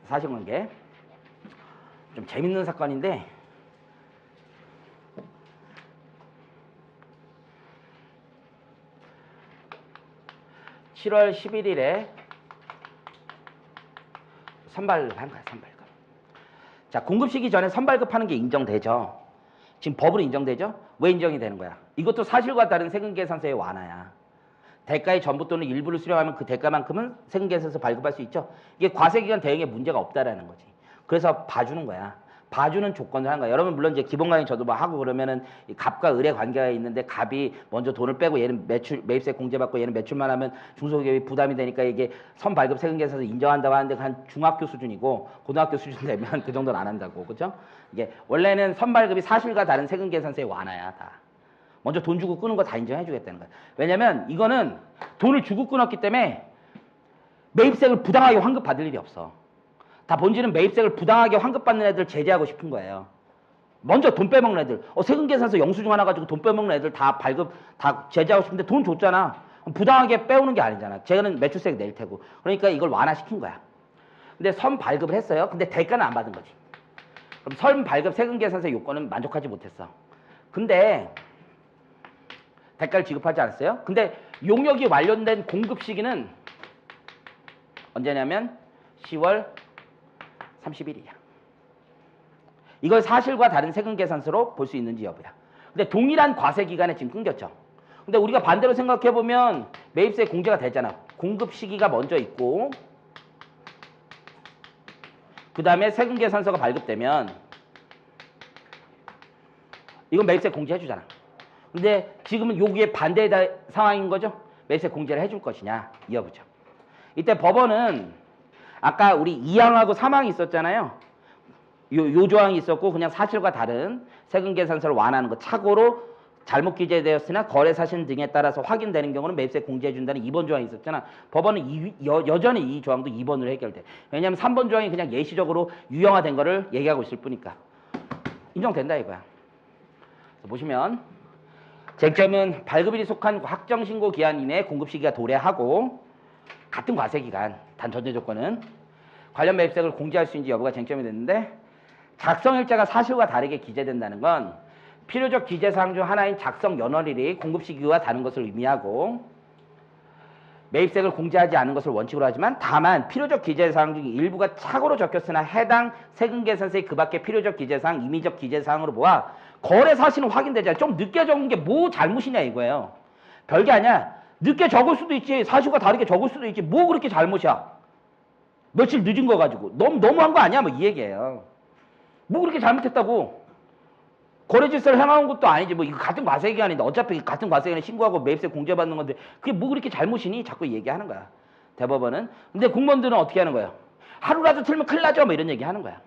사실관계. 좀 재밌는 사건인데 (7월 11일에) 선발급한 거야. 선발급. 자, 공급 시기 전에 선발급하는 게 인정되죠. 지금 법으로 인정되죠. 왜 인정이 되는 거야? 이것도 사실과 다른 세금계산서의 완화야. 대가의 전부 또는 일부를 수령하면 그 대가만큼은 세금계산서 발급할 수 있죠. 이게 과세기간 대응에 문제가 없다라는 거지. 그래서 봐주는 거야. 봐주는 조건을 하는 거야. 여러분 물론 이제 기본 강의 저도 뭐 하고 그러면은 갑과 을의 관계가 있는데 갑이 먼저 돈을 빼고 얘는 매입세 공제받고 얘는 매출만 하면 중소기업이 부담이 되니까 이게 선발급 세금계산서 인정한다고 하는데 한 중학교 수준이고 고등학교 수준 되면 그 정도는 안 한다고. 그죠? 이게 원래는 선발급이 사실과 다른 세금계산서의 완화야 다. 먼저 돈 주고 끊은 거 다 인정해 주겠다는 거야. 왜냐면 이거는 돈을 주고 끊었기 때문에 매입세를 부당하게 환급받을 일이 없어. 다 본질은 매입세를 부당하게 환급받는 애들 제재하고 싶은 거예요. 먼저 돈 빼먹는 애들. 세금계산서 영수증 하나 가지고 돈 빼먹는 애들 다 발급, 다 제재하고 싶은데 돈 줬잖아. 부당하게 빼오는 게 아니잖아. 쟤는 매출세 낼 테고. 그러니까 이걸 완화시킨 거야. 근데 선발급을 했어요. 근데 대가는 안 받은 거지. 그럼 선발급 세금계산서 요건은 만족하지 못했어. 근데 대가를 지급하지 않았어요. 근데 용역이 완료된 공급 시기는 언제냐면 10월 30일이야. 이걸 사실과 다른 세금계산서로 볼 수 있는지 여부야. 근데 동일한 과세기간에 지금 끊겼죠. 근데 우리가 반대로 생각해보면 매입세 공제가 되잖아. 공급 시기가 먼저 있고 그 다음에 세금계산서가 발급되면 이건 매입세 공제해주잖아. 근데 지금은 여기에 반대 상황인 거죠. 매입세 공제를 해줄 것이냐 이 여부죠. 이때 법원은 아까 우리 2항하고 3항이 있었잖아요. 요 조항이 있었고 그냥 사실과 다른 세금계산서를 완화하는 거 착오로 잘못 기재되었으나 거래 사실 등에 따라서 확인되는 경우는 매입세 공제해준다는 2번 조항이 있었잖아. 법원은 여전히 이 조항도 2번으로 해결돼. 왜냐하면 3번 조항이 그냥 예시적으로 유형화된 거를 얘기하고 있을 뿐이니까. 인정된다 이거야. 보시면 쟁점은 발급일이 속한 확정신고 기한 이내에 공급 시기가 도래하고 같은 과세기간, 단 전제 조건은 관련 매입세를 공제할 수 있는지 여부가 쟁점이 됐는데 작성일자가 사실과 다르게 기재된다는 건 필요적 기재사항 중 하나인 작성 연월일이 공급 시기와 다른 것을 의미하고 매입세액을 공제하지 않은 것을 원칙으로 하지만 다만 필요적 기재사항 중 일부가 착오로 적혔으나 해당 세금계산서의 그 밖의 필요적 기재사항, 임의적 기재사항으로 보아 거래 사실은 확인되잖아요. 좀 늦게 적은 게 뭐 잘못이냐 이거예요. 별게 아니야. 늦게 적을 수도 있지. 사실과 다르게 적을 수도 있지. 뭐 그렇게 잘못이야. 며칠 늦은 거 가지고. 너무한 거 아니야? 뭐 이 얘기예요. 뭐 그렇게 잘못했다고. 거래질서를 행한 것도 아니지. 뭐 이거 같은 과세기간인데 어차피 같은 과세기간에 신고하고 매입세 공제받는 건데 그게 뭐 그렇게 잘못이니? 자꾸 얘기하는 거야. 대법원은. 근데 공무원들은 어떻게 하는 거예요? 하루라도 틀면 큰일 나죠. 뭐 이런 얘기 하는 거야.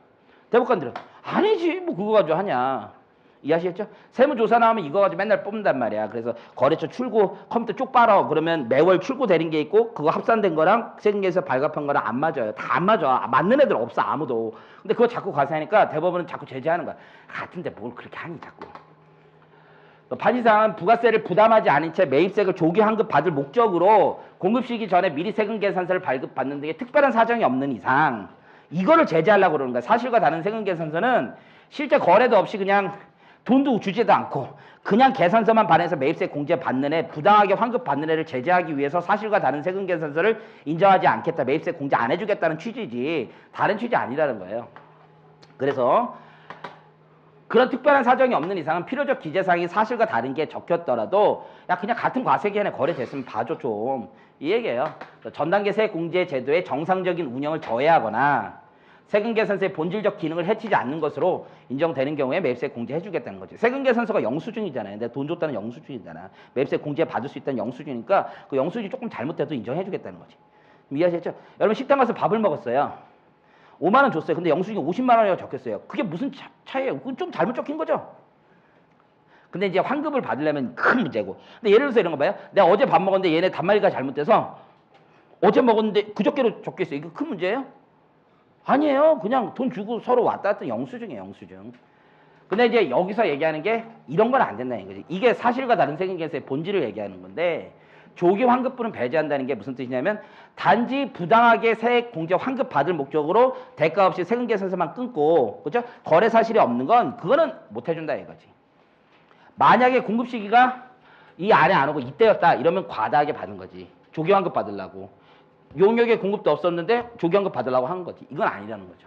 대법관들은 아니지. 뭐 그거 가지고 하냐. 이해하시겠죠? 세무조사 나오면 이거 가지고 맨날 뽑는단 말이야. 그래서 거래처 출고 컴퓨터 쭉 빨아. 그러면 매월 출고되는 게 있고 그거 합산된 거랑 세금계에서 발급한 거랑 안 맞아요. 다 안 맞아. 맞는 애들 없어 아무도. 근데 그거 자꾸 과세하니까 대법원은 자꾸 제재하는 거야. 같은데 뭘 그렇게 하니 자꾸. 판이상은 부가세를 부담하지 않은 채 매입세액을 조기 환급 받을 목적으로 공급 시기 전에 미리 세금계산서를 발급받는 등의 특별한 사정이 없는 이상 이거를 제재하려고 그러는 거야. 사실과 다른 세금계산서는 실제 거래도 없이 그냥 돈도 주지도 않고 그냥 계산서만 발행해서 매입세 공제 받는 애, 부당하게 환급 받는 애를 제재하기 위해서 사실과 다른 세금 계산서를 인정하지 않겠다, 매입세 공제 안 해주겠다는 취지지 다른 취지 아니라는 거예요. 그래서 그런 특별한 사정이 없는 이상은 필요적 기재사항이 사실과 다른 게 적혔더라도 야 그냥 같은 과세기간에 거래됐으면 봐줘 좀 이 얘기예요. 전단계 세액공제 제도의 정상적인 운영을 저해하거나 세금계산서의 본질적 기능을 해치지 않는 것으로 인정되는 경우에 매입세 공제해주겠다는 거지. 세금계산서가 영수증이잖아요. 내가 돈 줬다는 영수증이잖아. 매입세 공제 받을 수 있다는 영수증이니까 그 영수증이 조금 잘못돼도 인정해주겠다는 거지. 이해하셨죠? 여러분 식당 가서 밥을 먹었어요. 5만 원 줬어요. 근데 영수증이 50만 원이라고 적혔어요. 그게 무슨 차이예요? 그건 좀 잘못 적힌 거죠. 근데 이제 환급을 받으려면 큰 문제고. 근데 예를 들어서 이런 거 봐요. 내가 어제 밥 먹었는데 얘네 단말기가 잘못돼서 어제 먹었는데 그저께로 적혀있어요. 이거 큰 문제예요? 아니에요. 그냥 돈 주고 서로 왔다 갔다 영수증이에요. 영수증. 근데 이제 여기서 얘기하는 게 이런 건 안 된다는 거지. 이게 사실과 다른 세금계산서의 본질을 얘기하는 건데 조기 환급분은 배제한다는 게 무슨 뜻이냐면 단지 부당하게 세액 공제 환급 받을 목적으로 대가 없이 세금계산서만 끊고 그렇죠? 거래 사실이 없는 건 그거는 못 해준다 이거지. 만약에 공급 시기가 이 안에 안 오고 이때였다 이러면 과다하게 받은 거지. 조기 환급 받으려고. 용역에 공급도 없었는데 조기환급 받으려고 한 거지. 이건 아니라는 거죠.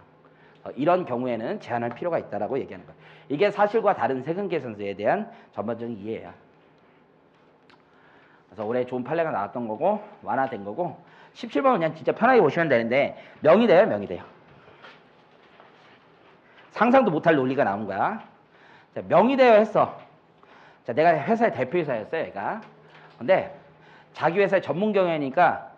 이런 경우에는 제한할 필요가 있다라고 얘기하는 거예요. 이게 사실과 다른 세금계산서에 대한 전반적인 이해예요. 그래서 올해 좋은 판례가 나왔던 거고 완화된 거고 17번은 그냥 진짜 편하게 보시면 되는데 명의돼요. 명의돼요. 상상도 못할 논리가 나온 거야. 자, 명의되어 했어. 자, 내가 회사의 대표이사였어요. 얘가. 근데 자기 회사의 전문 경영이니까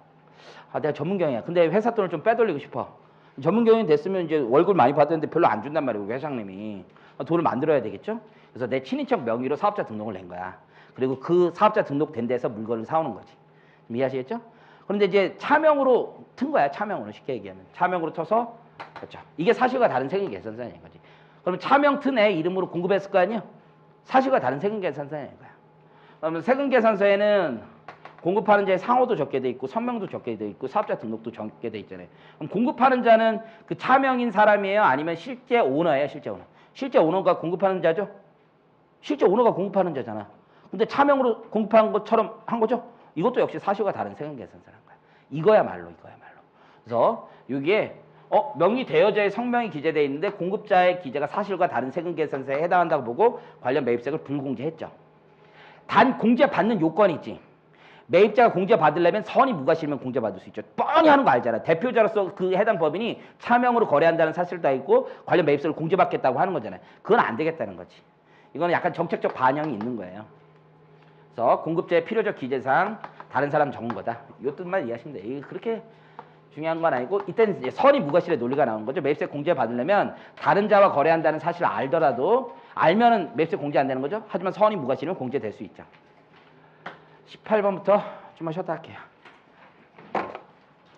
내가 전문 경영이야. 근데 회사 돈을 좀 빼돌리고 싶어. 전문 경영이 됐으면 이제 월급 많이 받았는데 별로 안 준단 말이에요. 회장님이. 돈을 만들어야 되겠죠? 그래서 내 친인척 명의로 사업자 등록을 낸 거야. 그리고 그 사업자 등록된 데서 물건을 사오는 거지. 이해하시겠죠? 그런데 이제 차명으로 튼 거야. 차명으로 쉽게 얘기하면. 차명으로 터서 그렇죠. 이게 사실과 다른 세금계산서인 거지. 그러면 차명 튼 애 이름으로 공급했을 거 아니야? 사실과 다른 세금계산서인 거야. 그러면 세금계산서에는 공급하는 자의 상호도 적게 돼 있고 선명도 적게 돼 있고 사업자 등록도 적게 돼 있잖아요. 그럼 공급하는 자는 그 차명인 사람이에요? 아니면 실제 오너예요? 실제 오너. 실제 오너가 공급하는 자죠? 실제 오너가 공급하는 자잖아. 근데 차명으로 공급한 것처럼 한 거죠? 이것도 역시 사실과 다른 세금계산서라는 거야. 이거야말로. 그래서 여기에 명의대여자의 성명이 기재되어 있는데 공급자의 기재가 사실과 다른 세금계산서에 해당한다고 보고 관련 매입세액을 불공제했죠. 단 공제받는 요건이 있지. 매입자가 공제받으려면 선의 무과실이면 공제받을 수 있죠. 뻔히 하는 거 알잖아. 대표자로서 그 해당 법인이 차명으로 거래한다는 사실도 다 있고 관련 매입세를 공제받겠다고 하는 거잖아요. 그건 안 되겠다는 거지. 이거는 약간 정책적 반영이 있는 거예요. 그래서 공급자의 필요적 기재사항 다른 사람 적은 거다. 이 뜻만 이해하시면 돼요. 이게 그렇게 중요한 건 아니고 이때는 이제 선의 무과실의 논리가 나온 거죠. 매입세 공제받으려면 다른 자와 거래한다는 사실을 알더라도 알면은 매입세 공제 안 되는 거죠. 하지만 선의 무과실은 공제될 수 있죠. 18번부터 좀만 쉬었다 할게요.